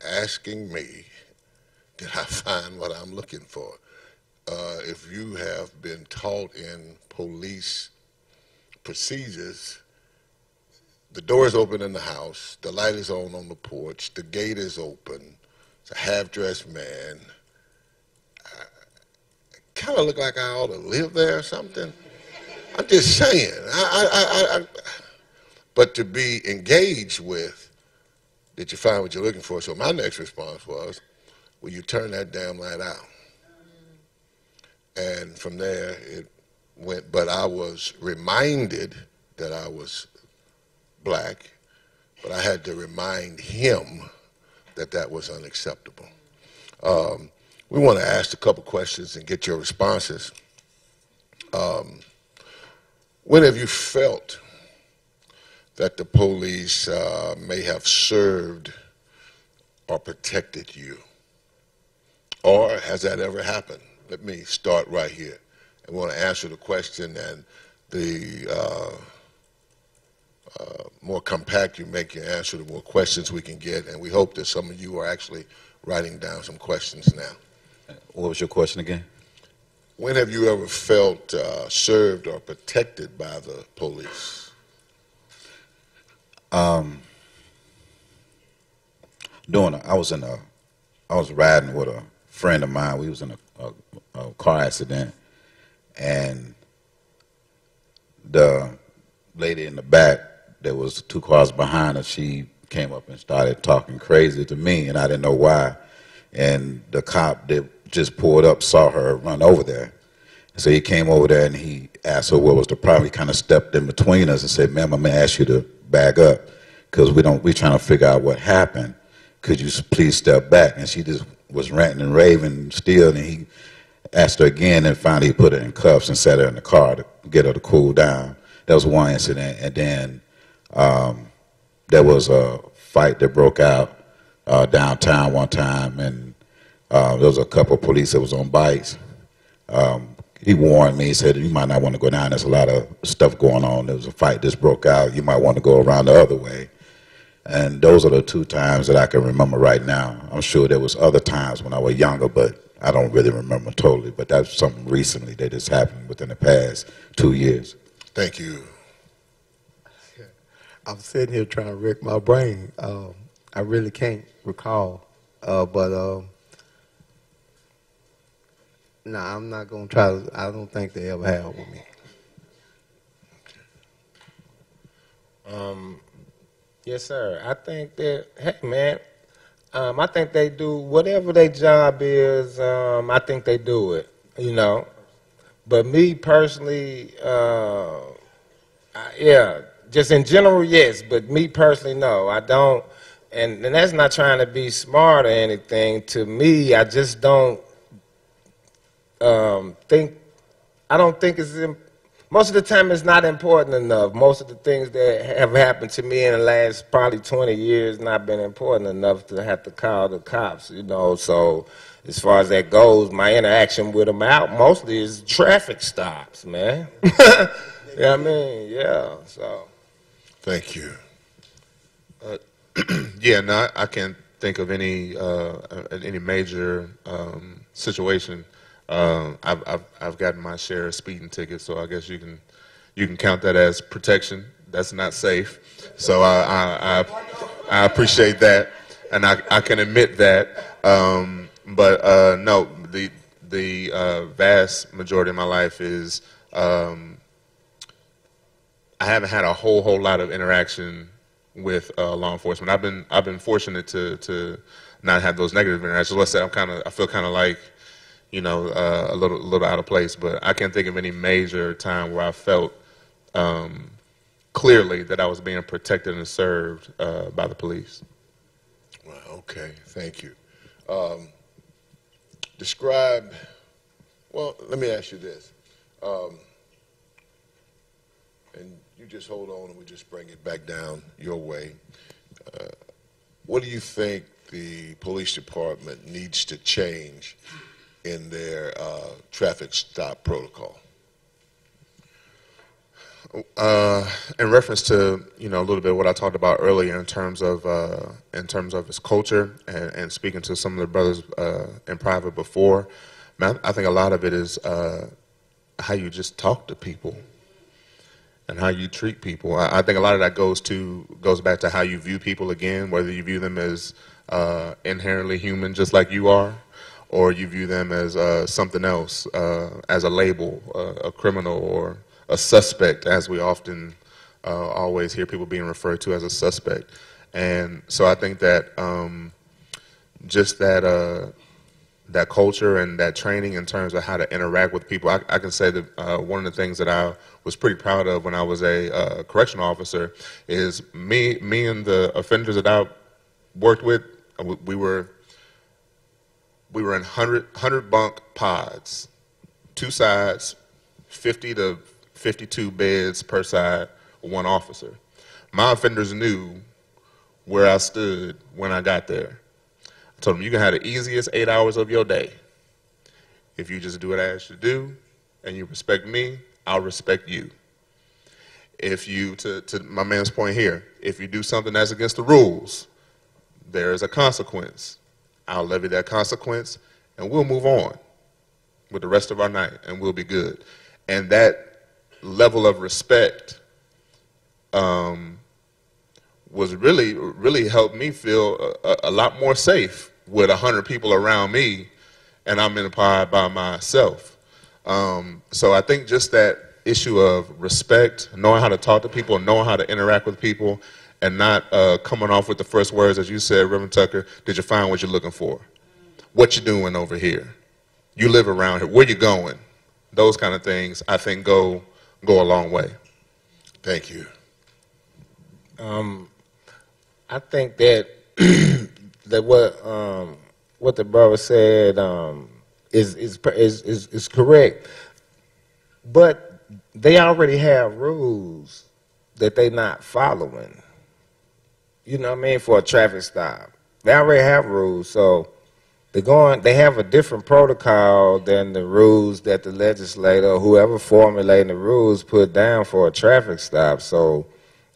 asking me, did I find what I'm looking for? If you have been taught in police procedures, the door is open in the house, the light is on the porch, the gate is open, it's a half-dressed man. Kind of look like I ought to live there or something. I'm just saying. But to be engaged with, did you find what you're looking for? So my next response was, will you turn that damn light out? And from there it went, but I was reminded that I was black, but I had to remind him that that was unacceptable. We want to ask a couple questions and get your responses. When have you felt that the police may have served or protected you? Or has that ever happened? Let me start right here. I want to answer the question, and the more compact you make your answer, the more questions we can get, and we hope that some of you are actually writing down some questions now. What was your question again? When have you ever felt served or protected by the police? I was riding with a friend of mine. We was in a car accident, and the lady in the back, there was 2 cars behind her, she came up and started talking crazy to me, and I didn't know why. And the cop that just pulled up saw her run over there. So he came over there and he asked her what was the problem. He kind of stepped in between us and said, ma'am, I'm going to ask you to back up because we're trying to figure out what happened. Could you please step back? And she just was ranting and raving still, and he asked her again, and finally he put her in cuffs and set her in the car to get her to cool down. That was one incident. And then there was a fight that broke out downtown one time, and there was a couple of police that was on bikes. He warned me, he said, you might not want to go down, there's a lot of stuff going on. There was a fight that broke out, you might want to go around the other way. And those are the 2 times that I can remember right now. I'm sure there was other times when I was younger, but I don't really remember totally. But that's something recently that just happened within the past 2 years. Thank you. I'm sitting here trying to wreck my brain. I really can't recall, but no, I'm not going to try to. I don't think they ever have with me. Yes, sir. I think that, hey, man, I think they do whatever their job is. I think they do it, you know. But me personally, yeah, just in general, yes. But me personally, no, I don't. And that's not trying to be smart or anything. To me, I just don't think. I don't think it's. Most of the time, it's not important enough. Most of the things that have happened to me in the last probably 20 years not been important enough to have to call the cops, you know. So as far as that goes, my interaction with them out mostly is traffic stops, man. You know what I mean? Yeah, so. Thank you. Yeah, no, I can't think of any major situation. I've gotten my share of speeding tickets, so I guess you can count that as protection. That's not safe. So I appreciate that, and I can admit that. But no, the vast majority of my life is I haven't had a whole lot of interaction with law enforcement. I've been fortunate to not have those negative interactions. Let's say I feel kind of like, you know, a little out of place. But I can't think of any major time where I felt clearly that I was being protected and served by the police. Well, okay, thank you. Describe, well, let me ask you this. And you just hold on and we just bring it back down your way. What do you think the police department needs to change in their traffic stop protocol? In reference to, you know, a little bit what I talked about earlier in terms of its culture and speaking to some of the brothers in private before, man, I think a lot of it is how you just talk to people and how you treat people. I think a lot of that goes back to how you view people again, whether you view them as inherently human just like you are, or you view them as something else, as a label, a criminal, or a suspect, as we often always hear people being referred to as a suspect. And so I think that just that culture and that training in terms of how to interact with people, I can say that one of the things that I was pretty proud of when I was a correctional officer is me and the offenders that I worked with, we were in 100 bunk pods, two sides, 50 to 52 beds per side, one officer. My offenders knew where I stood when I got there. I told them, you can have the easiest 8 hours of your day. If you just do what I asked you to do and you respect me, I'll respect you. If you, to my man's point here, if you do something that's against the rules, there is a consequence. I'll levy that consequence and we'll move on with the rest of our night and we'll be good. And that level of respect was really helped me feel a lot more safe with 100 people around me and I'm in a pod by myself. So I think just that issue of respect, knowing how to talk to people, knowing how to interact with people, and not coming off with the first words, as you said, Reverend Tucker, did you find what you're looking for? What you doing over here? You live around here, where you going? Those kind of things, I think, go a long way. Thank you. I think that that what the brother said is correct, but they already have rules that they not following. You know what I mean? For a traffic stop, they already have rules, so they have a different protocol than the rules that the legislator or whoever formulating the rules put down for a traffic stop. So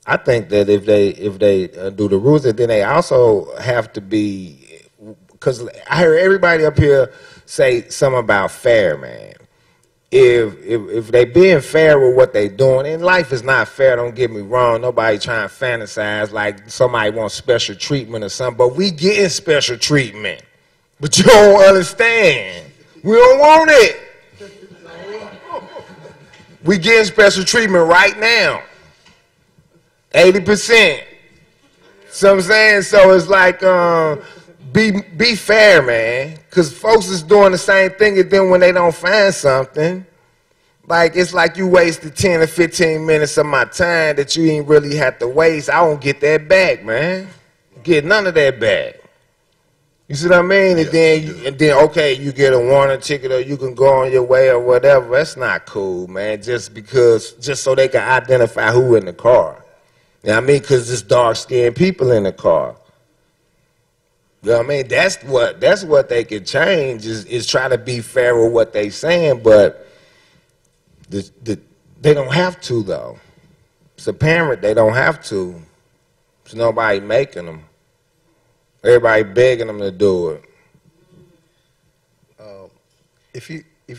I think that if they do the rules, then they also have to be, because I heard everybody up here say something about fair, man. If they being fair with what they doing, and life is not fair, don't get me wrong, nobody trying to fantasize like somebody wants special treatment or something, but we getting special treatment. But you don't understand. We don't want it. We getting special treatment right now. 80%. So I'm saying, so it's like, be fair, man. Because folks is doing the same thing, and then when they don't find something, like it's like you wasted 10 or 15 minutes of my time that you ain't really have to waste. I won't get that back, man. Get none of that back. You see what I mean? And then okay, you get a warning ticket or you can go on your way or whatever. That's not cool, man. Just so they can identify who in the car. You know what I mean? Because there's dark-skinned people in the car. You know what I mean? That's what they can change is try to be fair with what they saying, but they don't have to though. It's apparent they don't have to. There's nobody making them. Everybody begging them to do it. If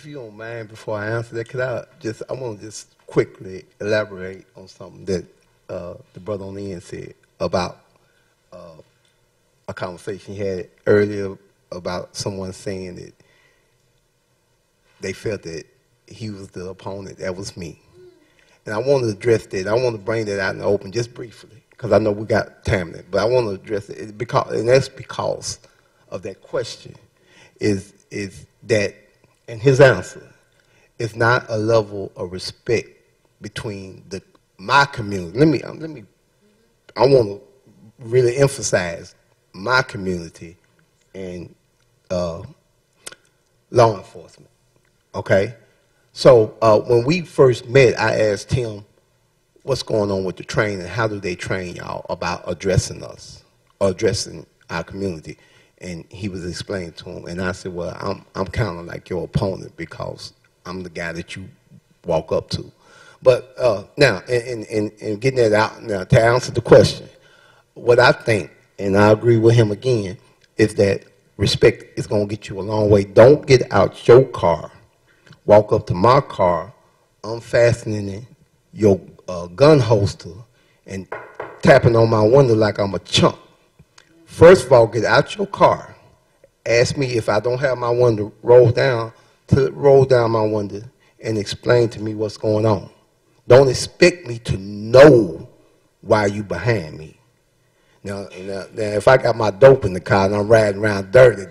you don't mind, before I answer that, I want to just quickly elaborate on something that the brother on the end said about a conversation he had earlier about someone saying that they felt that he was the opponent. That was me. And I want to address that. I want to bring that out in the open just briefly, because I know we got time there, but I want to address it and that's because of that question is that And his answer is not a level of respect between my community. I want to really emphasize my community and law enforcement, okay? So when we first met, I asked him, what's going on with the training? How do they train y'all about addressing us, or addressing our community? And he was explaining to him, and I said, well, I'm kind of like your opponent because I'm the guy that you walk up to. But now, and getting that out, now to answer the question, what I think, and I agree with him again, is that respect is going to get you a long way. Don't get out your car, walk up to my car, unfastening your gun holster, and tapping on my window like I'm a chump. First of all, get out your car. Ask me if I don't have my window rolled down, to roll down my window and explain to me what's going on. Don't expect me to know why you behind me. Now, if I got my dope in the car and I'm riding around dirty,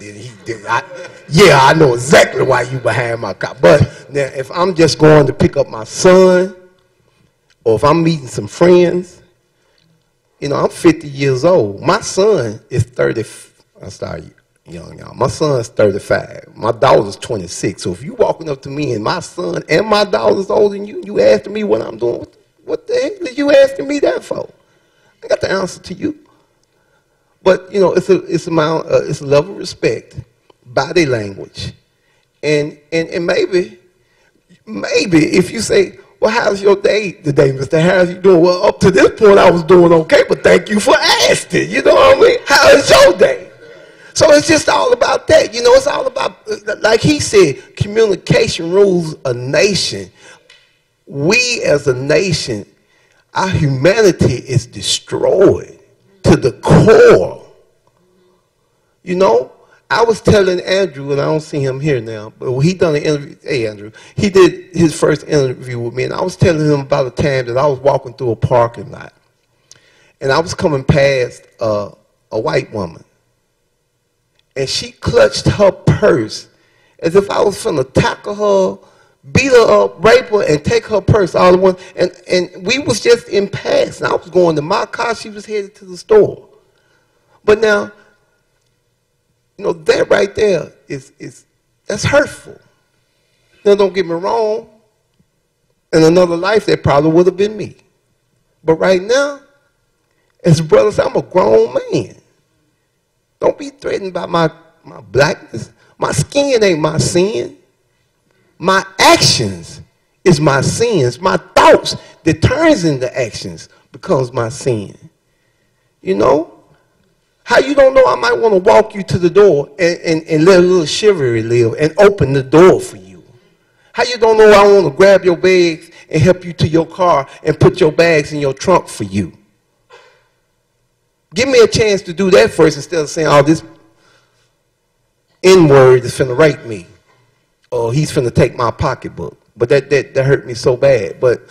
then I know exactly why you behind my car. But now, if I'm just going to pick up my son, or if I'm meeting some friends, you know, I'm 50 years old. My son is 30. I started young, y'all. My son's 35. My daughter's 26. So if you walking up to me and my son and my daughter's older than you, you asking me what I'm doing, what the heck did you asking me that for? I got the answer to you. But you know, it's a level of respect, body language, and maybe if you say, well, how's your day today, Mr. Harris? You doing well? Up to this point, I was doing okay, but thank you for asking. You know what I mean? How is your day? So it's just all about that. You know, it's all about, like he said, communication rules a nation. We as a nation, our humanity is destroyed to the core. You know, I was telling Andrew, and I don't see him here now, but when he done an interview, hey Andrew, he did his first interview with me, and I was telling him about a time that I was walking through a parking lot, and I was coming past a white woman, and she clutched her purse as if I was finna tackle her, beat her up, rape her, and take her purse all at once. And we was just in pass. And I was going to my car. She was headed to the store. But now, you know, that right there that's hurtful. Now, don't get me wrong. In another life, that probably would have been me. But right now, as brothers, I'm a grown man. Don't be threatened by my blackness. My skin ain't my sin. My actions is my sins. My thoughts that turns into actions becomes my sin. You know? How you don't know I might want to walk you to the door and let a little chivalry live and open the door for you? How you don't know I want to grab your bags and help you to your car and put your bags in your trunk for you? Give me a chance to do that first instead of saying, oh, this N-word is finna rape me. Or he's finna take my pocketbook. But that hurt me so bad. But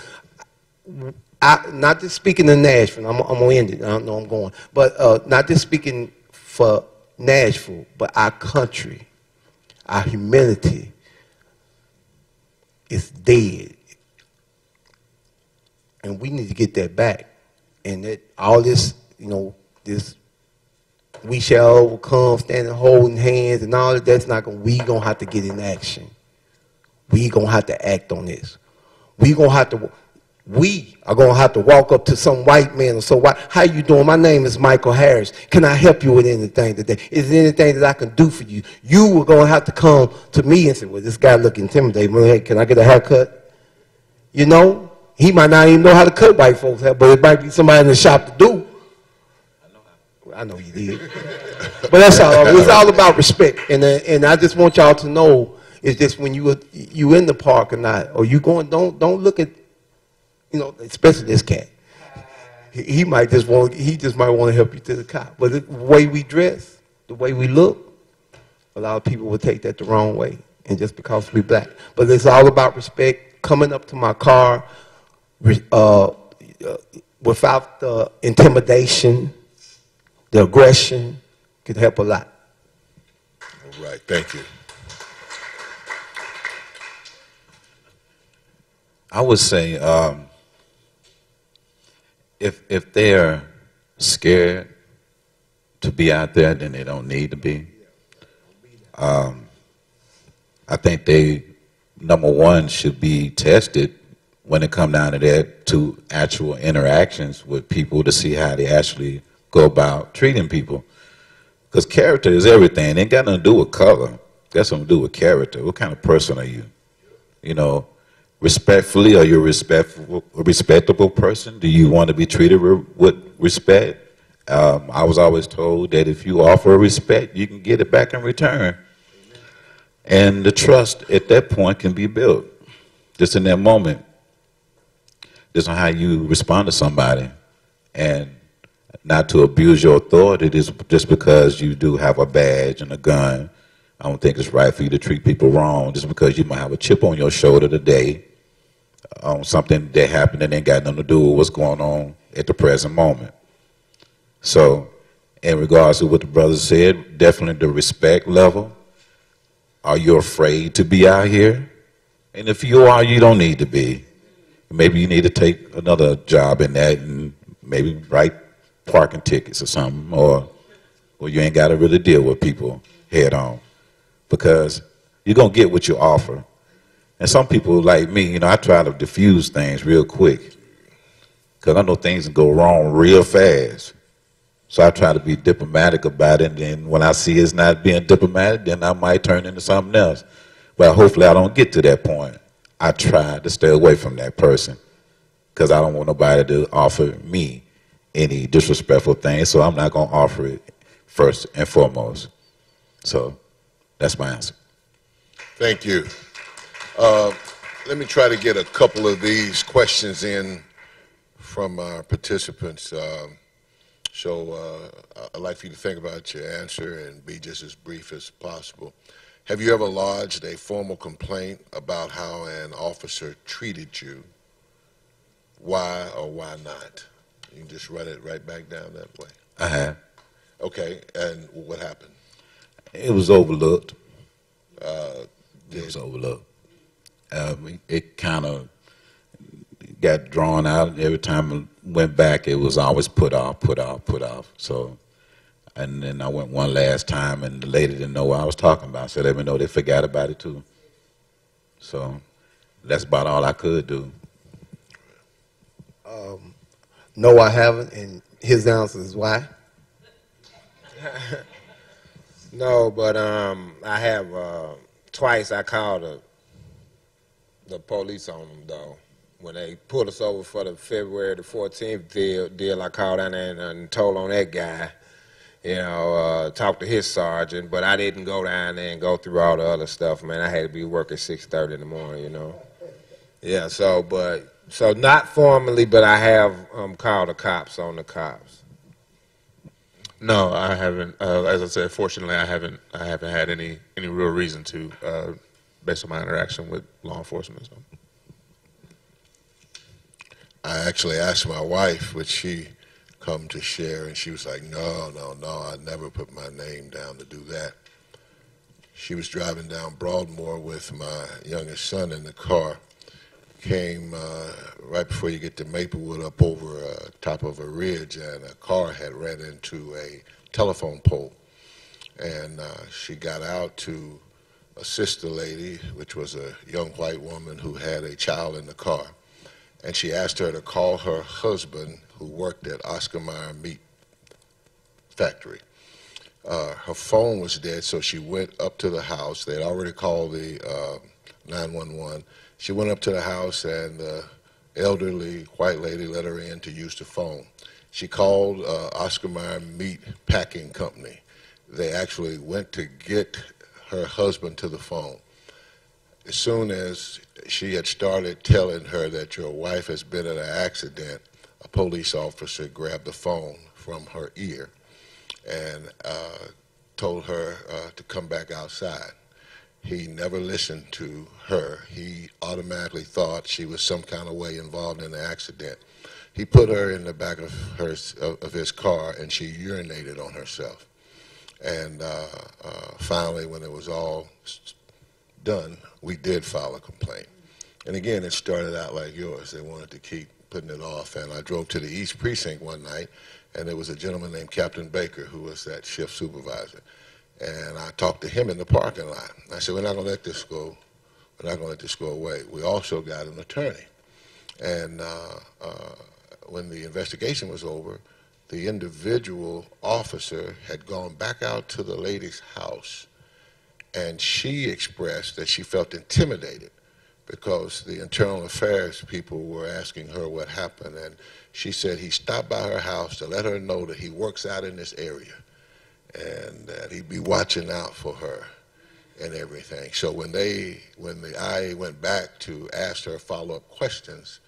not just speaking in Nashville, I'm going to end it. I don't know I'm going. But not just speaking for Nashville, but our country, our humanity is dead. And we need to get that back. And that all this, you know, this we shall overcome, standing holding hands and all that's not going to, we going to have to get in action. We going to have to act on this. We are going to have to walk up to some white man or so white. How you doing? My name is Michael Harris. Can I help you with anything today? Is there anything that I can do for you? You were going to have to come to me and say, well, this guy look intimidating. Well, hey, can I get a haircut? You know, he might not even know how to cut white folks' hair, but it might be somebody in the shop to do. I know you did. But that's all. It's all about respect. And I just want y'all to know, is just when you in the park or not, or you going, don't look at, you know, especially this cat. He just might want to help you to the car. But the way we dress, the way we look, a lot of people will take that the wrong way. And just because we black. But it's all about respect. Coming up to my car without the intimidation, the aggression, could help a lot. All right, thank you. I would say if they're scared to be out there, then they don't need to be. I think they, number one, should be tested when it come down to that, to actual interactions with people to see how they actually go about treating people. Because character is everything. It ain't got nothing to do with color. It got something to do with character. What kind of person are you? You know, respectfully, are you a respectable person? Do you want to be treated with respect? I was always told that if you offer respect, you can get it back in return. And the trust at that point can be built, just in that moment. Just on how you respond to somebody, and not to abuse your authority just because you do have a badge and a gun. I don't think it's right for you to treat people wrong just because you might have a chip on your shoulder today on something that happened and ain't got nothing to do with what's going on at the present moment. So, in regards to what the brother said, definitely the respect level. Are you afraid to be out here? And if you are, you don't need to be. Maybe you need to take another job in that and maybe write parking tickets or something, or you ain't got to really deal with people head on, because you're going to get what you offer. And some people like me, you know, I try to diffuse things real quick because I know things can go wrong real fast. So I try to be diplomatic about it, and then when I see it's not being diplomatic, then I might turn into something else. But hopefully I don't get to that point. I try to stay away from that person because I don't want nobody to offer me any disrespectful things, so I'm not going to offer it first and foremost. So that's my answer. Thank you. Let me try to get a couple of these questions in from our participants. I'd like for you to think about your answer and be just as brief as possible. Have you ever lodged a formal complaint about how an officer treated you? Why or why not? You can just run it right back down that way. I have. Okay, and what happened? It was overlooked. It was overlooked. It kind of got drawn out. Every time I went back, it was always put off. So, and then I went one last time, and the lady didn't know what I was talking about. So let me know they forgot about it too. So that's about all I could do. No, I haven't, and his answer is why? No, but I have twice. I called the police on them though. When they pulled us over for the February the 14th deal, I called down there and told on that guy, you know, talked to his sergeant, but I didn't go down there and go through all the other stuff, man. I had to be working 6:30 in the morning, you know. Yeah, so not formally, but I have called the cops on the cops. No, I haven't. As I said, fortunately, I haven't had any real reason to, based on my interaction with law enforcement. So. I actually asked my wife, would she come to share, and she was like, no, I never put my name down to do that. She was driving down Broadmoor with my youngest son in the car, came right before you get to Maplewood up over top of a ridge, and a car had ran into a telephone pole. And she got out to assist the lady, which was a young white woman who had a child in the car. And she asked her to call her husband, who worked at Oscar Mayer Meat Factory. Her phone was dead, so she went up to the house. They had already called the 911. She went up to the house, and the elderly white lady let her in to use the phone. She called Oscar Mayer Meat Packing Company. They actually went to get her husband to the phone. As soon as she had started telling her that your wife has been in an accident, a police officer grabbed the phone from her ear and told her to come back outside. He never listened to her. He automatically thought she was some kind of way involved in the accident. He put her in the back of his car, and she urinated on herself. And finally, when it was all done, we did file a complaint. And again, it started out like yours. They wanted to keep putting it off. And I drove to the East Precinct one night, and there was a gentleman named Captain Baker who was that shift supervisor. And I talked to him in the parking lot. I said, we're not going to let this go. We're not going to let this go away. We also got an attorney. And when the investigation was over, the individual officer had gone back out to the lady's house, and she expressed that she felt intimidated because the internal affairs people were asking her what happened, and she said he stopped by her house to let her know that he works out in this area and that he'd be watching out for her and everything. So when the IA went back to ask her follow-up questions,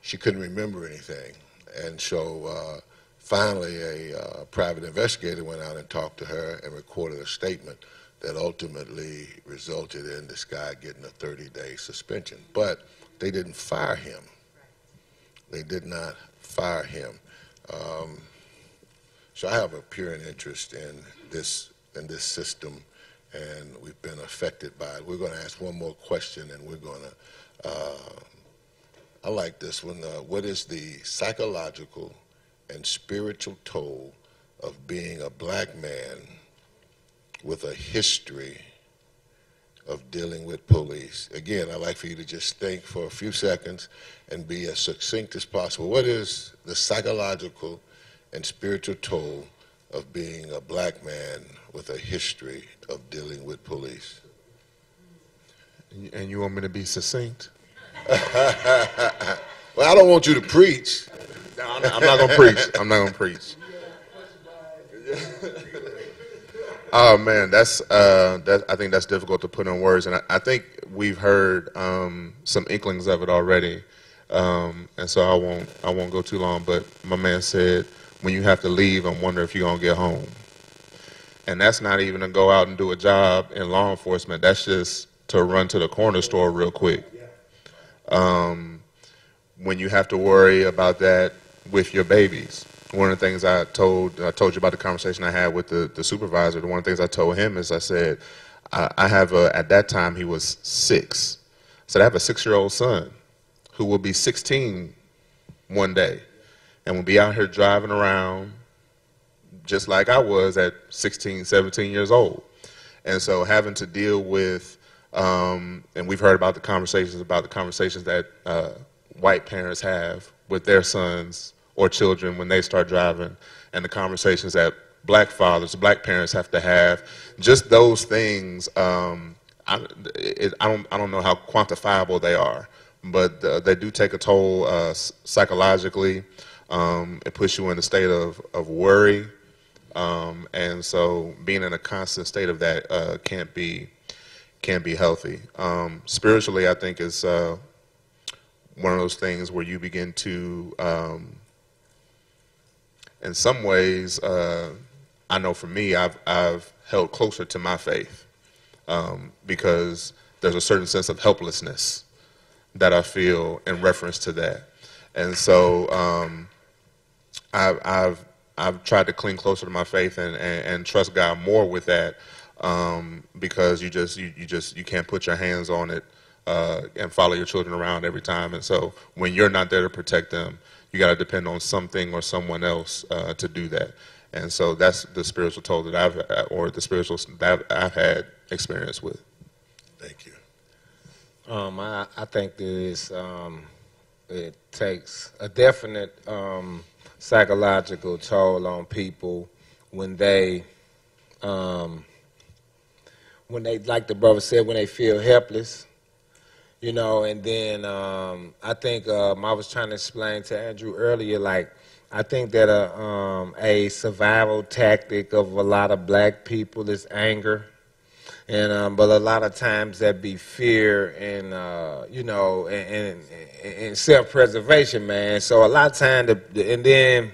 she couldn't remember anything. And so finally a private investigator went out and talked to her and recorded a statement that ultimately resulted in this guy getting a 30-day suspension. But they didn't fire him. They did not fire him. So I have a pure interest in this system, and we've been affected by it. We're going to ask one more question, and we're going to, I like this one. What is the psychological and spiritual toll of being a black man with a history of dealing with police? Again, I'd like for you to just think for a few seconds and be as succinct as possible. What is the psychological and spiritual toll of being a black man with a history of dealing with police? And you want me to be succinct? Well, I don't want you to preach. No, I'm not going to preach. I'm not going to preach. Oh man, I think that's difficult to put in words, and I think we've heard some inklings of it already, and so I won't go too long. But my man said, when you have to leave, I'm wondering if you're gonna get home, and that's not even to go out and do a job in law enforcement. That's just to run to the corner store real quick. When you have to worry about that with your babies. One of the things I told you about the conversation I had with the supervisor. One of the things I told him is I said, I have at that time he was 6. I said, I have a 6-year-old son who will be 16 one day and will be out here driving around just like I was at 16, 17 years old. And so having to deal with, and we've heard about the conversations that white parents have with their sons or children when they start driving, and the conversations that black fathers, black parents have to have. Just those things, I don't know how quantifiable they are, but they do take a toll psychologically. It puts you in a state of worry, and so being in a constant state of that can't be healthy. Spiritually, I think is one of those things where you begin to in some ways, I know for me, I've held closer to my faith because there's a certain sense of helplessness that I feel in reference to that, and so I've tried to cling closer to my faith and trust God more with that because you can't put your hands on it and follow your children around every time, and so when you're not there to protect them, you got to depend on something or someone else to do that. And so that's the spiritual toll that I've had experience with. Thank you. I think that it takes a definite psychological toll on people when they, like the brother said, when they feel helpless. You know, and then I think I was trying to explain to Andrew earlier, like, I think that a survival tactic of a lot of black people is anger, and but a lot of times that be fear and you know, and self-preservation, man. So a lot of times, and then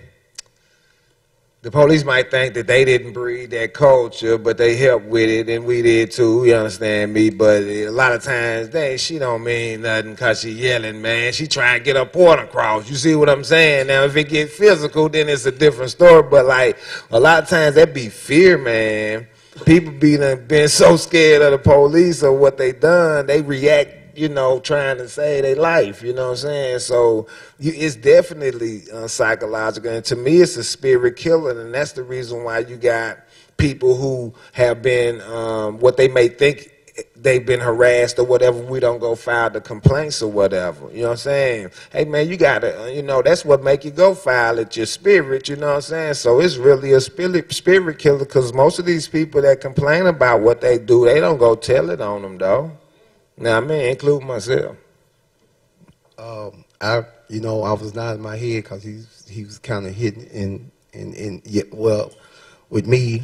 the police might think that they didn't breed that culture, but they helped with it, and we did too, you understand me? But a lot of times, she don't mean nothing because she yelling, man. She trying to get her point across. You see what I'm saying? Now, if it get physical, then it's a different story. But, like, a lot of times that be fear, man. People been so scared of the police or what they done, they react you know, trying to save their life, you know what I'm saying? So it's definitely psychological, and to me it's a spirit killer, and that's the reason why you got people who have been, what they may think they've been harassed or whatever, we don't go file the complaints or whatever, you know what I'm saying? Hey man, you gotta, you know, that's what make you go file it, your spirit, you know what I'm saying? So it's really a spirit killer, because most of these people that complain about what they do, they don't go tell it on them though. Now I mean, include myself. You know, I was nodding my head because he was kind of hitting in yeah, well, with me,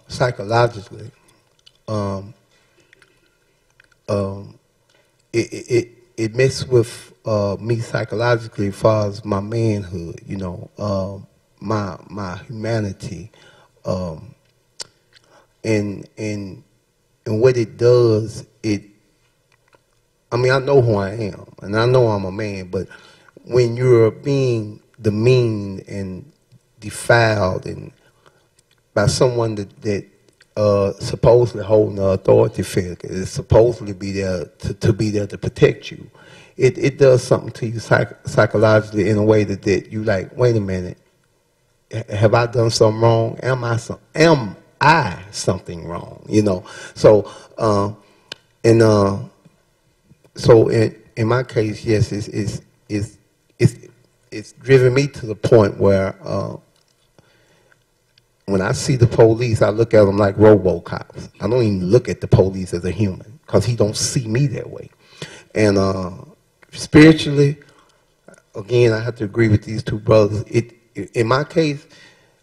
psychologically, it messed with me psychologically as far as my manhood, you know, my humanity, and what it does, I mean, I know who I am, and I know I'm a man, but when you're being demeaned and defiled and by someone that supposedly holding an authority figure, is supposedly be there to be there to protect you, it does something to you psychologically in a way that you like, wait a minute, have I done something wrong? Am I something wrong? You know, so so in my case, yes, it's driven me to the point where when I see the police, I look at them like RoboCops. I don't even look at the police as a human because he don't see me that way. And spiritually, again, I have to agree with these two brothers. In my case,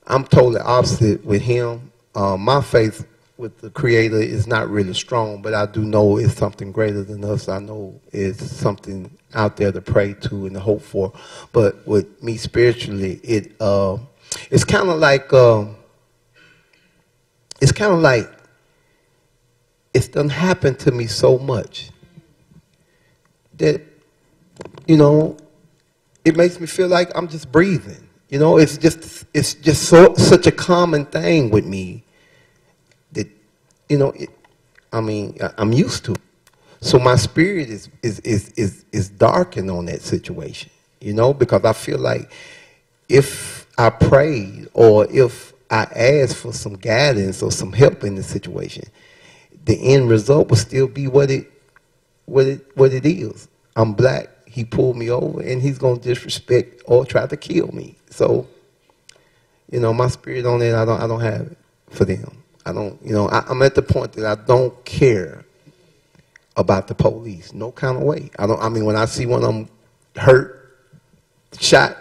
I'm totally opposite with him. My faith with the Creator is not really strong, but I do know it's something greater than us. I know it's something out there to pray to and to hope for. But with me spiritually, it's kind of like it's done happened to me so much that, you know, it makes me feel like I'm just breathing. You know, it's just such a common thing with me that, you know, I mean, I'm used to it. So my spirit is darkened on that situation, you know, because I feel like if I prayed or if I asked for some guidance or some help in the situation, the end result will still be what it is. I'm black. He pulled me over, and he's gonna disrespect or try to kill me. So, you know, my spirit on it, I don't have it for them. I don't, you know, I'm at the point that I don't care about the police, no kind of way. I mean, when I see one of them hurt, shot,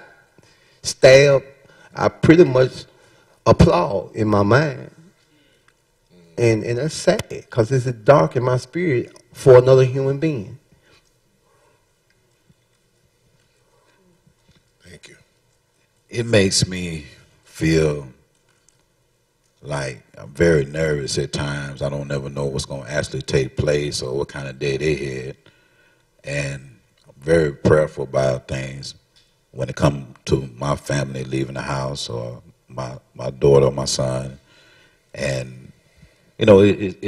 stabbed, I pretty much applaud in my mind. And that's sad, because it's dark in my spirit for another human being. Thank you. It makes me feel like I'm very nervous at times. I don't ever know what's going to actually take place or what kind of day they had. And I'm very prayerful about things when it comes to my family leaving the house or my daughter or my son. And, you know, it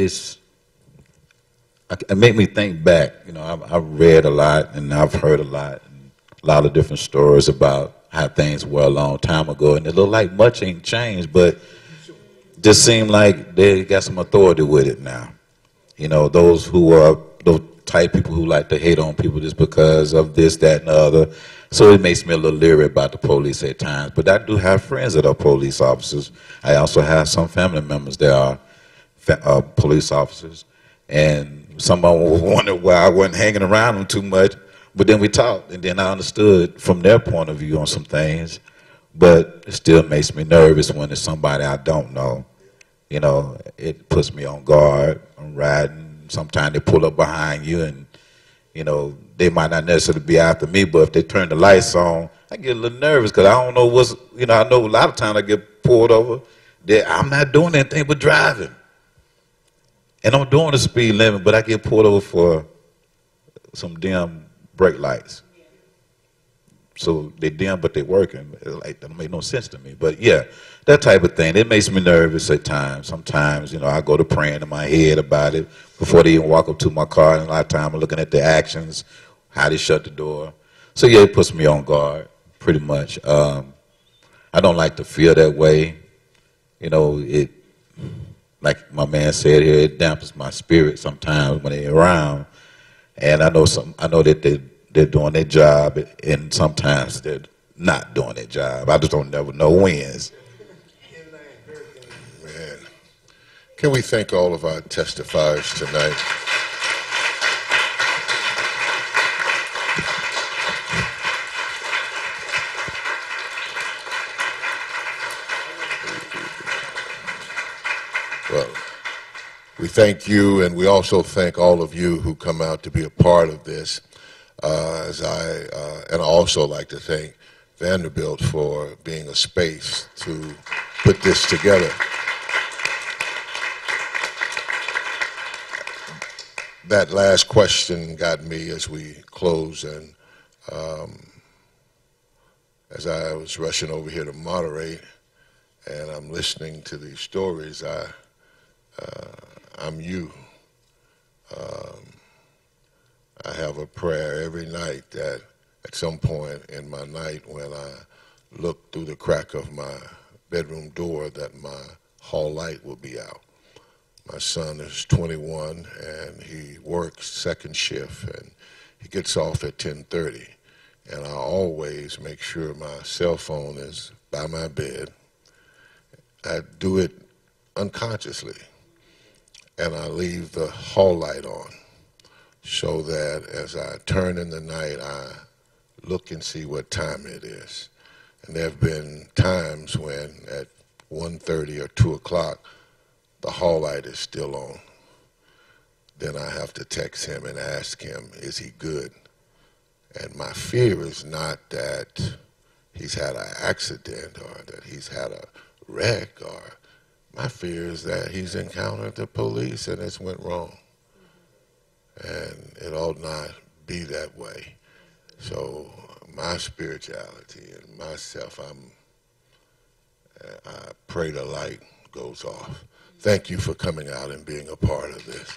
made me think back. You know, I've read a lot and I've heard a lot of different stories about how things were a long time ago, and it looked like much ain't changed, but just seemed like they got some authority with it now. You know, those who are those type people who like to hate on people just because of this, that, and the other. So it makes me a little leery about the police at times. But I do have friends that are police officers. I also have some family members that are police officers. And someone wondered why I wasn't hanging around them too much. But then we talked, and then I understood from their point of view on some things. But it still makes me nervous when it's somebody I don't know. You know, it puts me on guard. I'm riding. Sometimes they pull up behind you, and, you know, they might not necessarily be after me, but if they turn the lights on, I get a little nervous because I don't know what's, you know, I know a lot of times I get pulled over that I'm not doing anything but driving. And I'm doing the speed limit, but I get pulled over for some dim brake lights. so they dim, but they working. Like, that don't make no sense to me. But yeah, that type of thing. It makes me nervous at times. Sometimes, you know, I go to praying in my head about it before they even walk up to my car. And a lot of time I'm looking at the actions, how they shut the door. So yeah, it puts me on guard, pretty much. I don't like to feel that way. You know, it, like my man said here, it dampens my spirit sometimes when they're around. And I know that they're doing their job, and sometimes they're not doing their job. I just don't never know when's. Man, can we thank all of our testifiers tonight? Well, we thank you, and we also thank all of you who come out to be a part of this. And I also like to thank Vanderbilt for being a space to put this together. That last question got me as we close, and as I was rushing over here to moderate, and I'm listening to these stories, I'm you. I have a prayer every night that at some point in my night when I look through the crack of my bedroom door that my hall light will be out. My son is 21 and he works second shift and he gets off at 10:30. And I always make sure my cell phone is by my bed. I do it unconsciously. And I leave the hall light on so that as I turn in the night, I look and see what time it is. And there have been times when at 1:30 or 2 o'clock, the hall light is still on. Then I have to text him and ask him, is he good? And my fear is not that he's had an accident or that he's had a wreck, or my fear is that he's encountered the police and it's went wrong. And it ought not be that way. So my spirituality and myself, I pray the light goes off. Thank you for coming out and being a part of this.